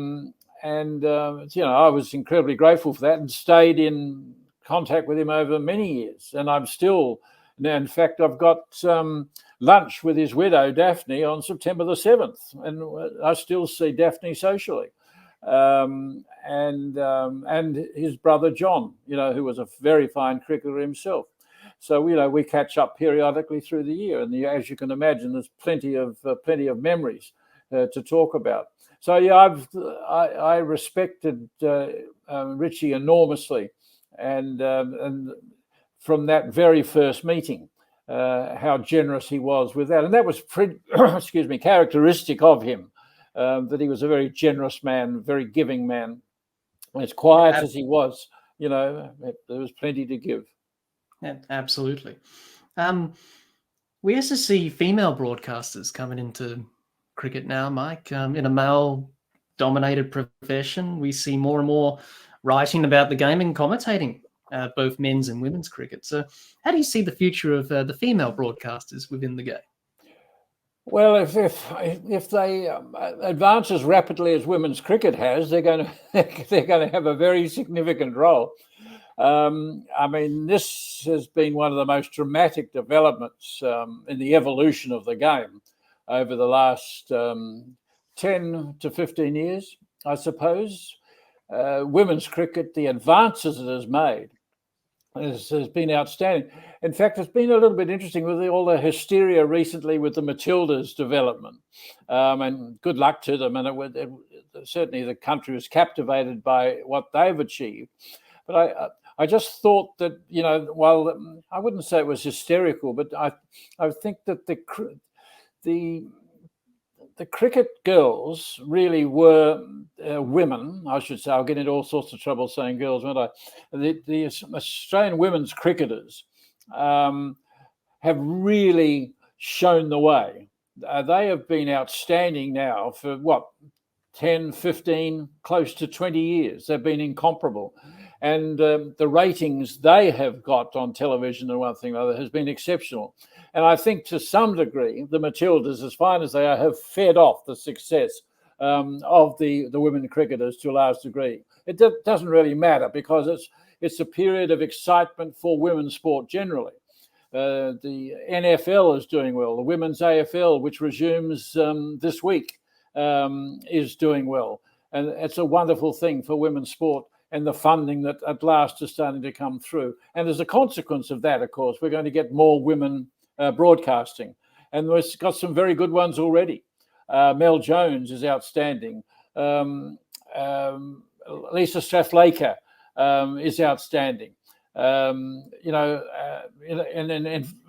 was incredibly grateful for that and stayed in contact with him over many years. And I'm still, in fact, I've got lunch with his widow, Daphne, on September the 7th. And I still see Daphne socially. And his brother, John, who was a very fine cricketer himself. So, we catch up periodically through the year. And as you can imagine, there's plenty of memories to talk about. So, I respected Richie enormously. And from that very first meeting, how generous he was with that. And that was characteristic of him, that he was a very generous man, very giving man. As quiet as he was, there was plenty to give. Yeah, absolutely. We also see female broadcasters coming into cricket now, Mike. In a male-dominated profession, we see more and more writing about the game and commentating both men's and women's cricket. So how do you see the future of the female broadcasters within the game? Well, if they advance as rapidly as women's cricket has, they're going to have a very significant role. This has been one of the most dramatic developments in the evolution of the game over the last 10 to 15 years, I suppose. Women's cricket, the advances it has made, has been outstanding. In fact, it's been a little bit interesting with all the hysteria recently with the Matildas development, and good luck to them. And certainly the country was captivated by what they've achieved. But I just thought that, while I wouldn't say it was hysterical, but I think that the cricket girls really were women, I should say. I'll get into all sorts of trouble saying girls, won't I? The Australian women's cricketers have really shown the way. They have been outstanding now for, 10, 15, close to 20 years. They've been incomparable. And the ratings they have got on television and one thing or other has been exceptional. And I think to some degree, the Matildas, as fine as they are, have fed off the success of the women cricketers to a large degree. It doesn't really matter because it's a period of excitement for women's sport generally. The NFL is doing well. The women's AFL, which resumes this week, is doing well. And it's a wonderful thing for women's sport and the funding that at last is starting to come through. And as a consequence of that, of course, we're going to get more women broadcasting. And we've got some very good ones already. Mel Jones is outstanding. Lisa Strathlaker is outstanding. In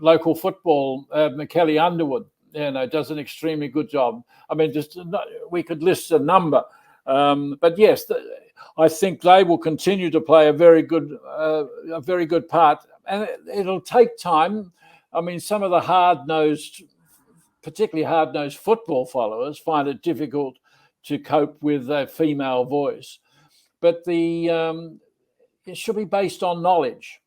local football, Kelly Underwood, does an extremely good job. I mean, we could list a number, but yes, I think they will continue to play a very good part, and it'll take time. I mean, some of the particularly hard-nosed football followers find it difficult to cope with a female voice, but it should be based on knowledge.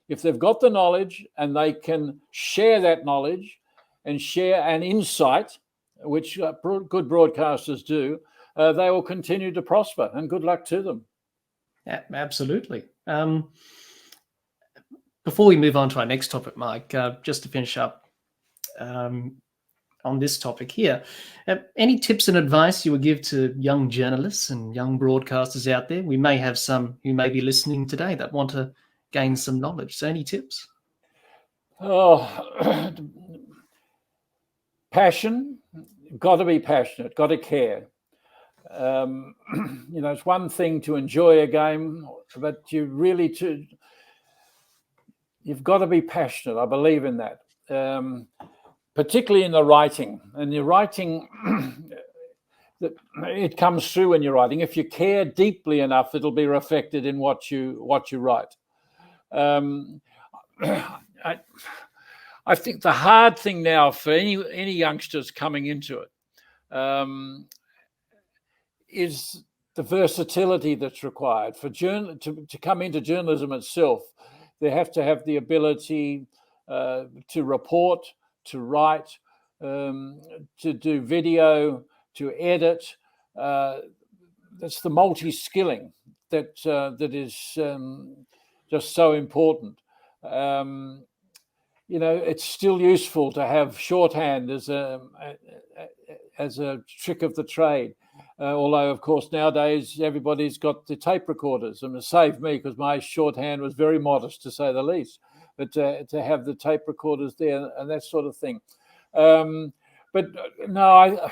If they've got the knowledge and they can share that knowledge and share an insight, which good broadcasters do, they will continue to prosper, and good luck to them. Yeah, absolutely. Before we move on to our next topic, Mike, just to finish up on this topic here, any tips and advice you would give to young journalists and young broadcasters out there? We may have some who may be listening today that want to gain some knowledge. So any tips? Oh, passion. Got to be passionate. Got to care. It's one thing to enjoy a game, but you've got to be passionate. I believe in that, particularly in the writing. And your writing, it comes through when you're writing. If you care deeply enough, it'll be reflected in what you write. I think the hard thing now for any youngsters coming into it is the versatility that's required for to come into journalism itself. They have to have the ability to report, to write, to do video, to edit. That's the multi-skilling that is just so important. It's still useful to have shorthand as a trick of the trade. Although, of course, nowadays everybody's got the tape recorders, and it saved me because my shorthand was very modest, to say the least. But to have the tape recorders there and that sort of thing. But no,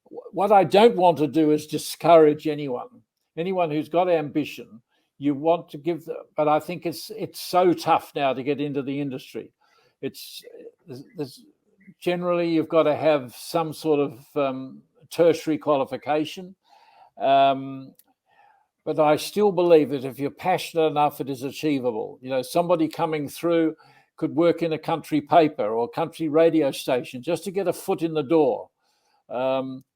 what I don't want to do is discourage anyone who's got ambition. You want to give, but I think it's so tough now to get into the industry. There's generally you've got to have some sort of tertiary qualification, but I still believe that if you're passionate enough, it is achievable. Somebody coming through could work in a country paper or country radio station just to get a foot in the door.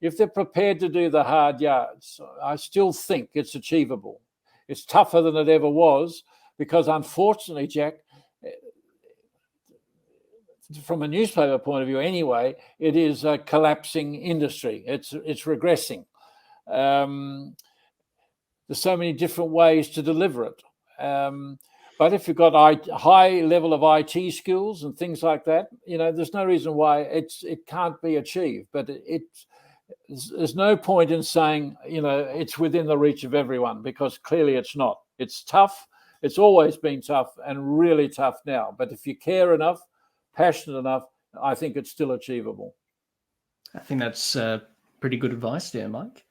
If they're prepared to do the hard yards, I still think it's achievable. It's tougher than it ever was because, unfortunately, Jack, from a newspaper point of view anyway, it is a collapsing industry. It's regressing. There's so many different ways to deliver it. But if you've got a high level of IT skills and things like that, there's no reason why it can't be achieved. But there's no point in saying, it's within the reach of everyone, because clearly it's not. It's tough. It's always been tough and really tough now. But if you care enough, passionate enough, I think it's still achievable. I think that's pretty good advice there, Mike.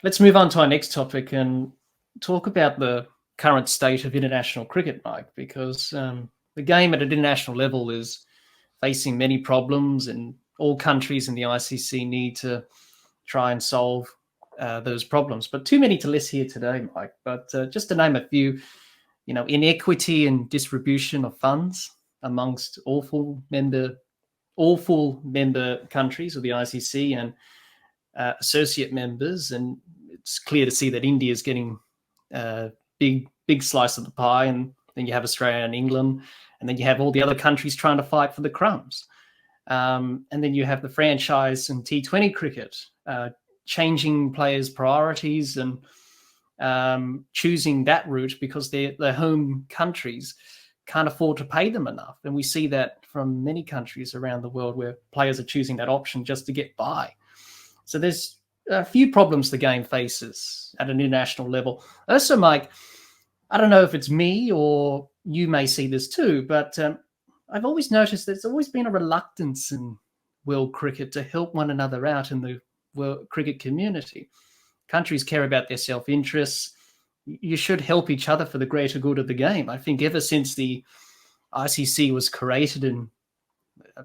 Let's move on to our next topic and talk about the current state of international cricket, Mike, because the game at an international level is facing many problems, and all countries in the ICC need to try and solve those problems. But too many to list here today, Mike. But just to name a few, inequity and distribution of funds amongst all full member countries of the ICC and associate members. And it's clear to see that India is getting big slice of the pie, and then you have Australia and England, and then you have all the other countries trying to fight for the crumbs. And then you have the franchise and T20 cricket changing players' priorities and choosing that route because their home countries can't afford to pay them enough. And we see that from many countries around the world where players are choosing that option just to get by. So there's a few problems the game faces at an international level. Also, Mike, I don't know if it's me or you may see this too, but I've always noticed there's always been a reluctance in world cricket to help one another out in the world cricket community. Countries care about their self-interests. You should help each other for the greater good of the game. I think ever since the ICC was created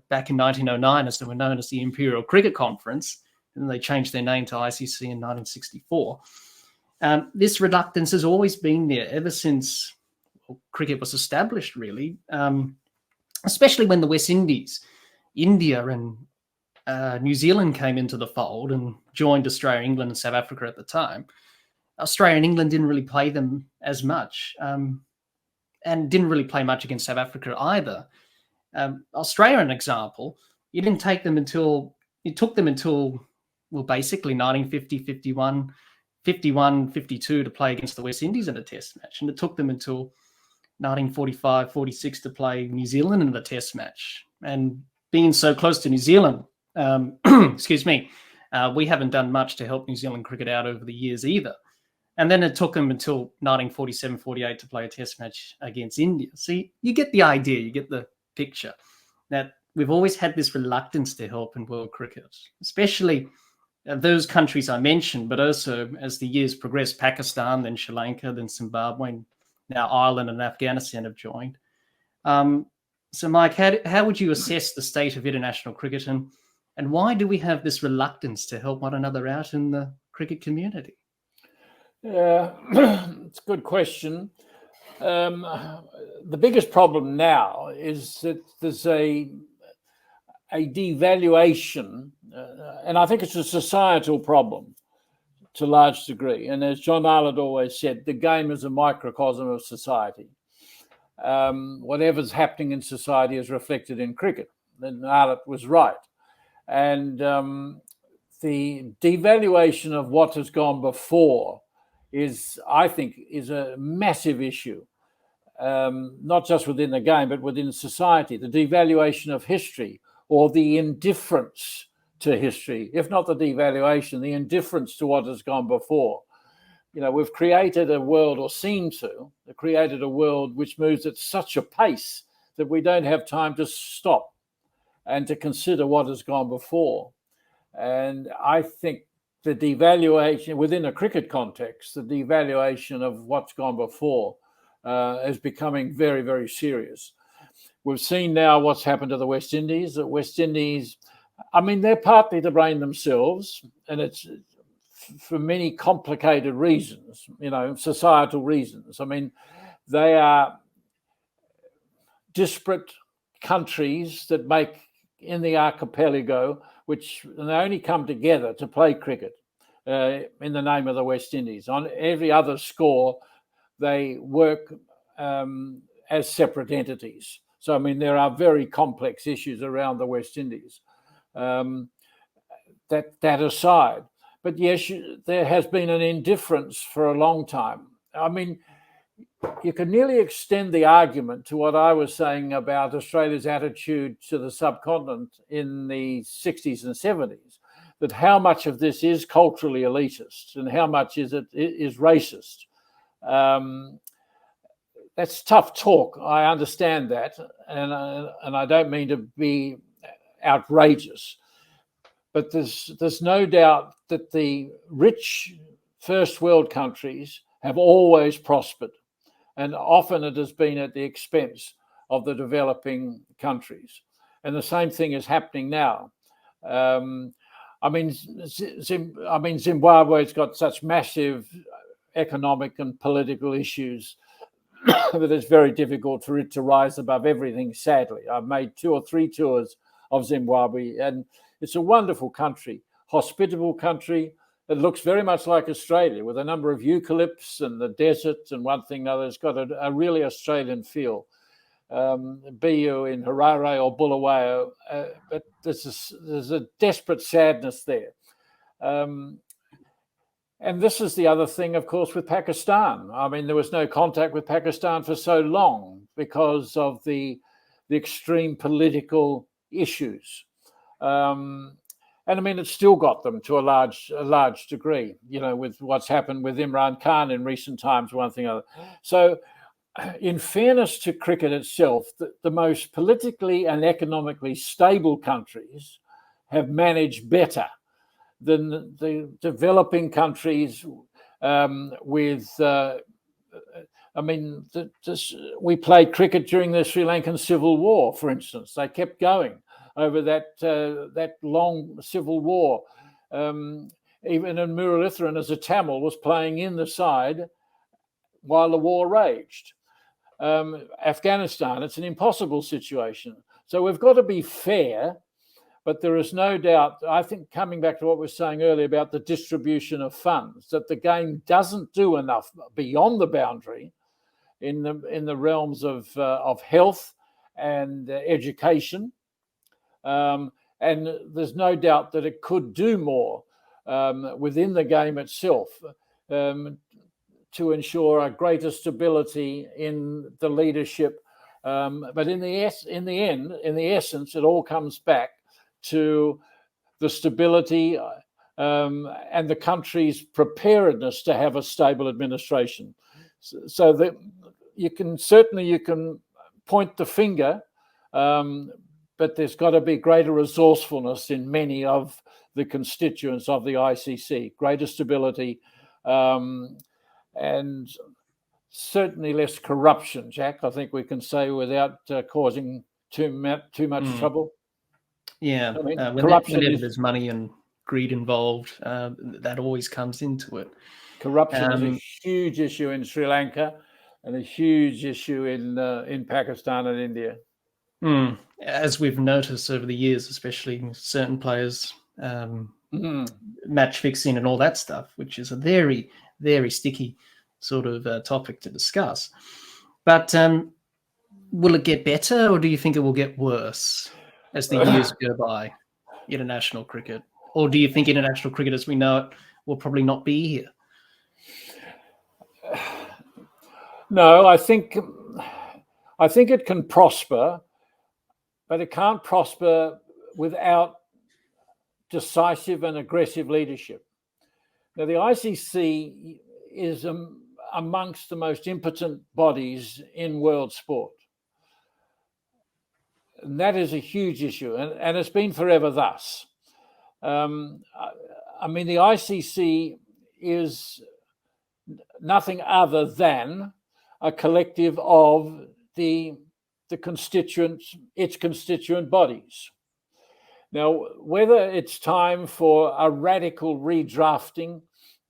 back in 1909, as they were known as the Imperial Cricket Conference, and they changed their name to ICC in 1964. This reluctance has always been there ever since cricket was established, really, especially when the West Indies, India and New Zealand came into the fold and joined Australia, England and South Africa at the time. Australia and England didn't really play them as much and didn't really play much against South Africa either. Australia, an example, it took them until basically 1950, 51, 52 to play against the West Indies in a test match. And it took them until 1945, 46 to play New Zealand in a test match. And being so close to New Zealand, we haven't done much to help New Zealand cricket out over the years either. And then it took them until 1947, 48 to play a test match against India. So you get the idea, you get the picture that we've always had this reluctance to help in world cricket, especially those countries I mentioned, but also as the years progressed, Pakistan, then Sri Lanka, then Zimbabwe, now Ireland and Afghanistan have joined. So, Mike, how would you assess the state of international cricket, and why do we have this reluctance to help one another out in the cricket community? It's a good question. The biggest problem now is that there's a devaluation, and I think it's a societal problem to a large degree. And as John Arlott always said, the game is a microcosm of society. Whatever's happening in society is reflected in cricket. And Arlott was right. And the devaluation of what has gone before I think, is a massive issue, not just within the game, but within society. The devaluation of history, or the indifference to history, if not the devaluation, the indifference to what has gone before. We've created a world, or seem to have created a world which moves at such a pace that we don't have time to stop and to consider what has gone before. And I think the devaluation within a cricket context, the devaluation of what's gone before is becoming very, very serious. We've seen now what's happened to the West Indies. The West Indies, they're partly to blame themselves, and it's for many complicated reasons, societal reasons. They are disparate countries that make in the archipelago, which they only come together to play cricket in the name of the West Indies. On every other score, they work as separate entities. So, there are very complex issues around the West Indies. That aside, but yes, there has been an indifference for a long time. You can nearly extend the argument to what I was saying about Australia's attitude to the subcontinent in the 60s and 70s, that how much of this is culturally elitist and how much is racist. That's tough talk. I understand that, and I don't mean to be outrageous, but there's no doubt that the rich first world countries have always prospered. And often it has been at the expense of the developing countries. And the same thing is happening now. Zimbabwe's got such massive economic and political issues that it's very difficult for it to rise above everything, sadly. I've made 2 or 3 tours of Zimbabwe, and it's a wonderful country, hospitable country. It looks very much like Australia, with a number of eucalypts and the desert and one thing or another. It's got a really Australian feel. Be you in Harare or Bulawayo, but there's a desperate sadness there. And this is the other thing, of course, with Pakistan. There was no contact with Pakistan for so long because of the extreme political issues. And it's still got them to a large degree, with what's happened with Imran Khan in recent times, one thing or other. So, in fairness to cricket itself, the most politically and economically stable countries have managed better than the developing countries we played cricket during the Sri Lankan Civil War, for instance. They kept going over that long civil war. Even in Muralitharan, as a Tamil, was playing in the side while the war raged. Afghanistan, it's an impossible situation. So we've got to be fair, but there is no doubt, I think, coming back to what we were saying earlier about the distribution of funds, that the game doesn't do enough beyond the boundary in the realms of health and education. And there's no doubt that it could do more within the game itself to ensure a greater stability in the leadership. But in the essence, it all comes back to the stability and the country's preparedness to have a stable administration. So that you can point the finger, but there's got to be greater resourcefulness in many of the constituents of the ICC, greater stability, and certainly less corruption, Jack, I think we can say, without causing too much trouble. Yeah, I mean, corruption whenever there's money and greed involved, that always comes into it. Corruption is a huge issue in Sri Lanka and a huge issue in Pakistan and India. As we've noticed over the years, especially certain players, match fixing and all that stuff, which is a very, very sticky sort of topic to discuss. But will it get better, or do you think it will get worse as the years go by, international cricket? Or do you think international cricket as we know it will probably not be here? No, I think it can prosper, but it can't prosper without decisive and aggressive leadership. Now, the ICC is amongst the most impotent bodies in world sport. And that is a huge issue, and it's been forever thus. I mean, the ICC is nothing other than a collective of its constituent bodies. Now, whether it's time for a radical redrafting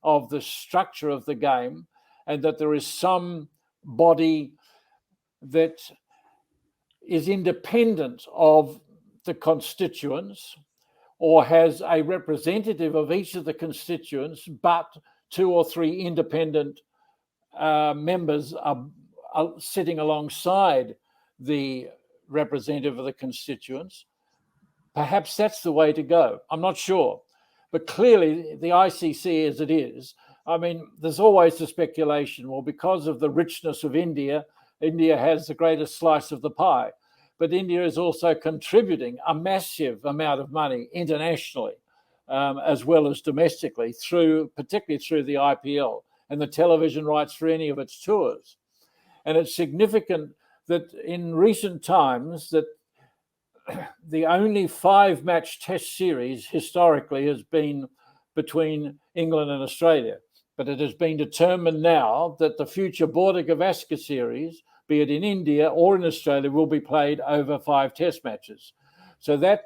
of the structure of the game, and that there is some body that is independent of the constituents, or has a representative of each of the constituents, but 2 or 3 independent members are sitting alongside the representative of the constituents, perhaps that's the way to go. I'm not sure. But clearly, the ICC as it is, I mean, there's always the speculation, well, because of the richness of India, India has the greatest slice of the pie. But India is also contributing a massive amount of money internationally, as well as domestically, particularly through the IPL and the television rights for any of its tours. And it's significant that in recent times that the only 5-match test series historically has been between England and Australia. But it has been determined now that the future Border Gavaskar series, be it in India or in Australia, will be played over 5 test matches. So that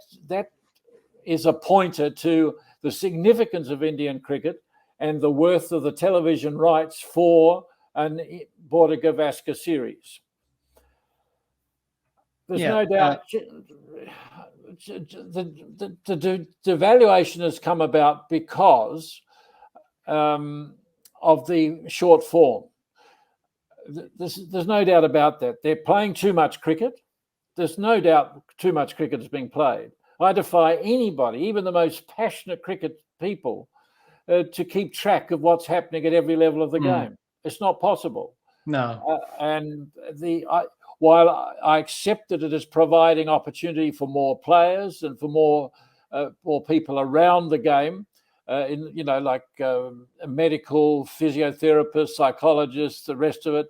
is a pointer to the significance of Indian cricket and the worth of the television rights for a Border Gavaskar series. There's no doubt the devaluation has come about because of the short form. There's no doubt about that. They're playing too much cricket. There's no doubt too much cricket is being played. I defy anybody, even the most passionate cricket people, to keep track of what's happening at every level of the game. It's not possible. No. While I accept that it is providing opportunity for more players and for more people around the game, like medical, physiotherapists, psychologists, the rest of it.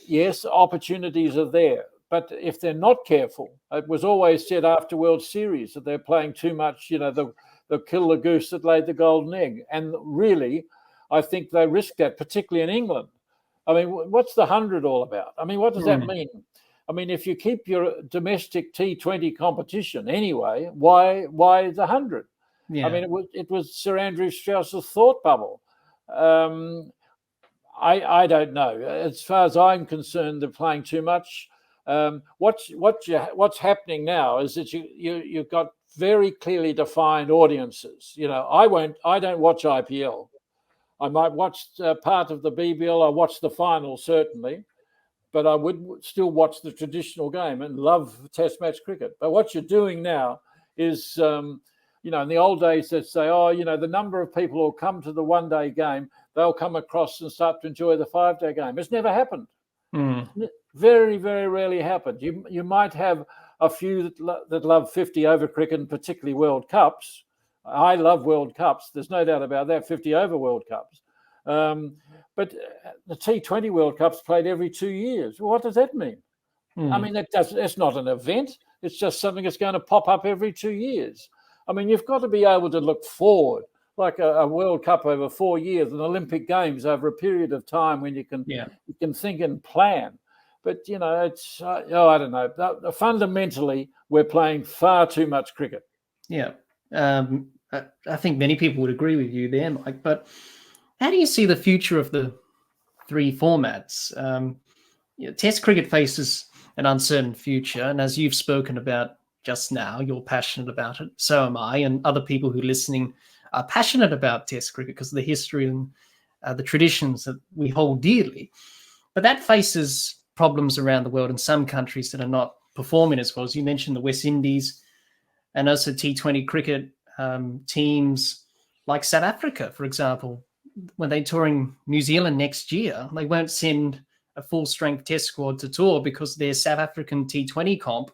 Yes, opportunities are there. But if they're not careful, it was always said after World Series that they're playing too much, they'll kill the goose that laid the golden egg. And really, I think they risk that, particularly in England. I mean, what's the 100 all about? I mean, what does that mean? I mean, if you keep your domestic T20 competition anyway, why the 100? Yeah. I mean, it was Sir Andrew Strauss's thought bubble. I don't know. As far as I'm concerned, they're playing too much. What's happening now is that you've got very clearly defined audiences. I don't watch IPL. I might watch part of the BBL. I watch the final, certainly, but I would still watch the traditional game and love Test match cricket. But what you're doing now is, in the old days, they'd say, the number of people who'll come to the one-day game, they'll come across and start to enjoy the 5-day game. It's never happened. Very, very rarely happened. You might have a few that love 50-over cricket, and particularly World Cups. I love World Cups. There's no doubt about that, 50-over World Cups. But the T20 World Cup's played every 2 years. Well, what does that mean? I mean, it's not an event. It's just something that's going to pop up every 2 years. I mean, you've got to be able to look forward, like a World Cup over 4 years, an Olympic Games over a period of time when you can think and plan. But, it's, I don't know. Fundamentally, we're playing far too much cricket. Yeah. I think many people would agree with you there, Mike. But how do you see the future of the three formats? Test cricket faces an uncertain future. And as you've spoken about just now, you're passionate about it. So am I. And other people who are listening are passionate about Test cricket because of the history and the traditions that we hold dearly. But that faces problems around the world in some countries that are not performing as well. As you mentioned, the West Indies and also T20 cricket teams like South Africa, for example, when they're touring New Zealand next year, they won't send a full-strength Test squad to tour because their South African T20 comp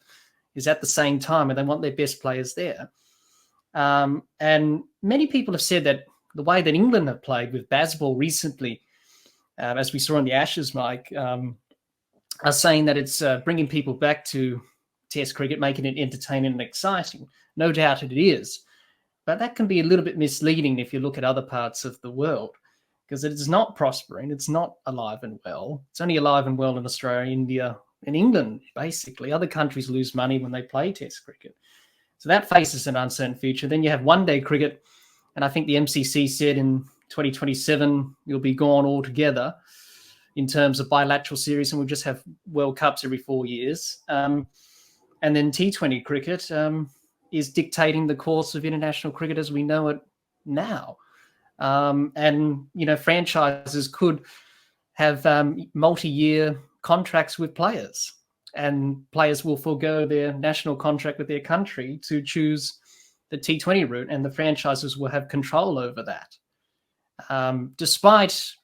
is at the same time and they want their best players there. And many people have said that the way that England have played with Bazball recently, as we saw in the Ashes, Mike, are saying that it's bringing people back to Test cricket, making it entertaining and exciting. No doubt it is. But that can be a little bit misleading if you look at other parts of the world, because it is not prospering. It's not alive and well. It's only alive and well in Australia, India, and England, basically. Other countries lose money when they play Test cricket. So that faces an uncertain future. Then you have one-day cricket, and I think the MCC said in 2027 you'll be gone altogether in terms of bilateral series, and we'll just have World Cups every 4 years. And then T20 cricket is dictating the course of international cricket as we know it now. And, franchises could have multi-year contracts with players, and players will forego their national contract with their country to choose the T20 route, and the franchises will have control over that. Despite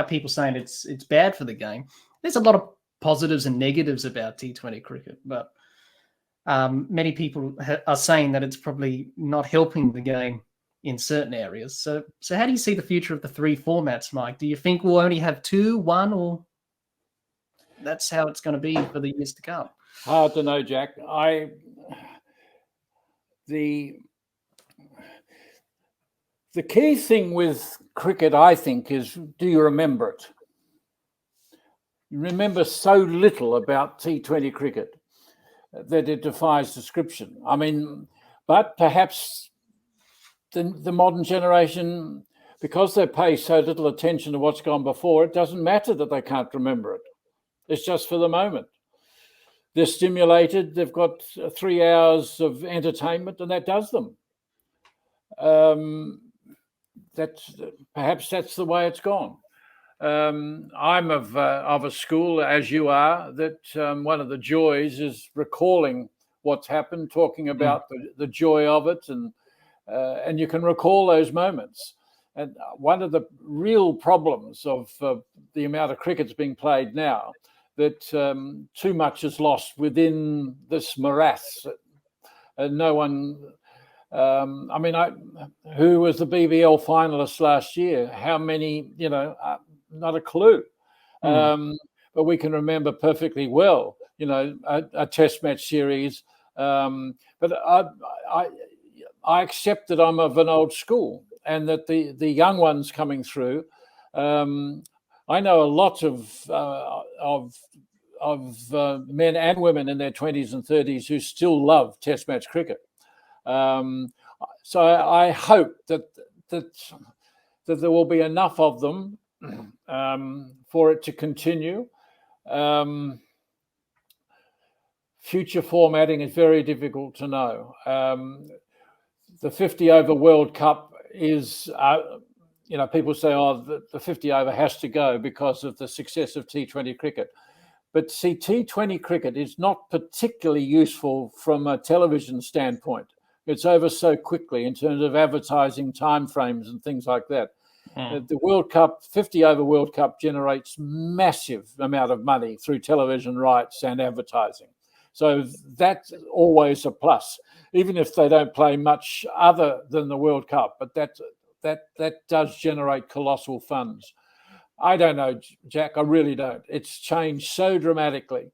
people saying it's bad for the game, there's a lot of positives and negatives about T20 cricket, but many people are saying that it's probably not helping the game in certain areas. So how do you see the future of the three formats, Mike? Do you think we'll only have two, one, or that's how it's going to be for the years to come? Hard to know, Jack. The key thing with cricket, I think, is do you remember it? You remember so little about T20 cricket that it defies description. I mean, but perhaps the modern generation, because they pay so little attention to what's gone before, it doesn't matter that they can't remember it. It's just for the moment. They're stimulated. They've got 3 hours of entertainment, and that does them. Perhaps that's the way it's gone. I'm of a school, as you are, that one of the joys is recalling what's happened, talking about the joy of it, and you can recall those moments. And one of the real problems of the amount of cricket's being played now, that too much is lost within this morass. No one. Who was the BBL finalist last year? How many? Not a clue. But we can remember perfectly well. A Test match series. But I accept that I'm of an old school, and that the young ones coming through. I know a lot of men and women in their 20s and 30s who still love Test match cricket. So I hope that there will be enough of them for it to continue. Future formatting is very difficult to know. The 50 over World Cup is, people say, the 50 over has to go because of the success of T20 cricket. But see, T20 cricket is not particularly useful from a television standpoint. It's over so quickly in terms of advertising timeframes and things like that. The World Cup, 50 over World Cup generates massive amount of money through television rights and advertising. So that's always a plus, even if they don't play much other than the World Cup. But that does generate colossal funds. I don't know, Jack. I really don't. It's changed so dramatically.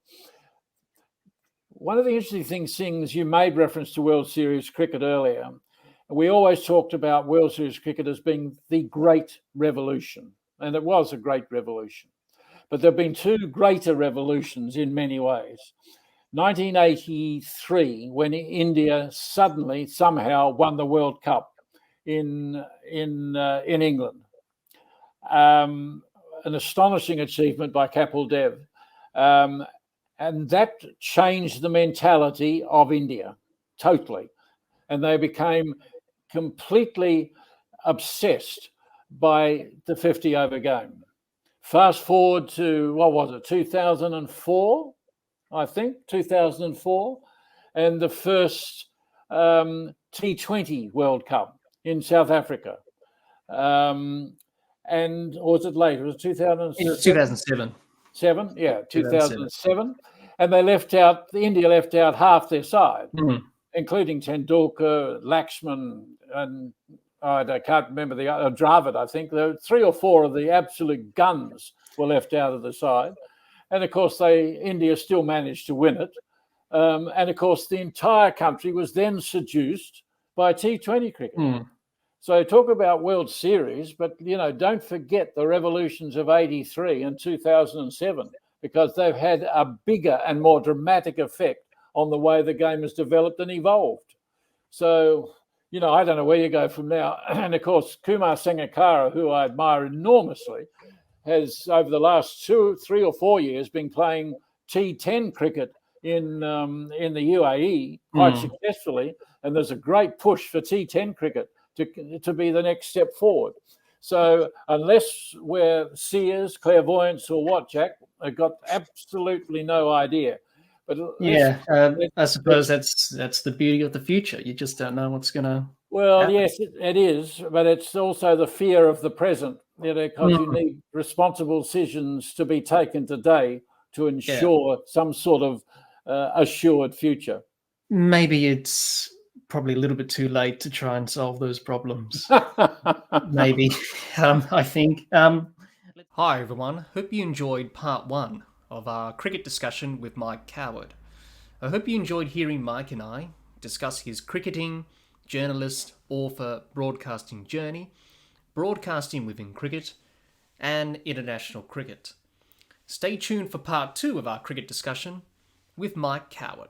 One of the interesting things you made reference to World Series cricket earlier. We always talked about World Series cricket as being the great revolution, and it was a great revolution. But there have been two greater revolutions in many ways. 1983, when India suddenly somehow won the World Cup in England. An astonishing achievement by Kapil Dev. And that changed the mentality of India totally. And they became completely obsessed by the 50-over game. Fast forward to, 2004, I think, 2004, and the first T20 World Cup in South Africa. And or was it later? It was 2007? It was 2007. 2007. And India left out half their side, including Tendulkar, Lakshman, and I can't remember the other, Dravid, I think. There were 3 or 4 of the absolute guns were left out of the side. And of course, India still managed to win it. And of course, the entire country was then seduced by T20 cricket. So talk about World Series, but, don't forget the revolutions of 83 and 2007, because they've had a bigger and more dramatic effect on the way the game has developed and evolved. So, I don't know where you go from now. And of course, Kumar Sangakkara, who I admire enormously, has over the last 2, 3 or 4 years been playing T10 cricket in the UAE quite successfully. And there's a great push for T10 cricket to be the next step forward. So unless we're seers, clairvoyants, or what, Jack, I've got absolutely no idea. But I suppose that's the beauty of the future. You just don't know what's going to. Well, happen. yes, it is, but it's also the fear of the present. Because you need responsible decisions to be taken today to ensure some sort of assured future. Maybe it's probably a little bit too late to try and solve those problems. Maybe, I think. Hi, everyone. Hope you enjoyed part 1 of our cricket discussion with Mike Coward. I hope you enjoyed hearing Mike and I discuss his cricketing, journalist, author, broadcasting journey, broadcasting within cricket, and international cricket. Stay tuned for part 2 of our cricket discussion with Mike Coward.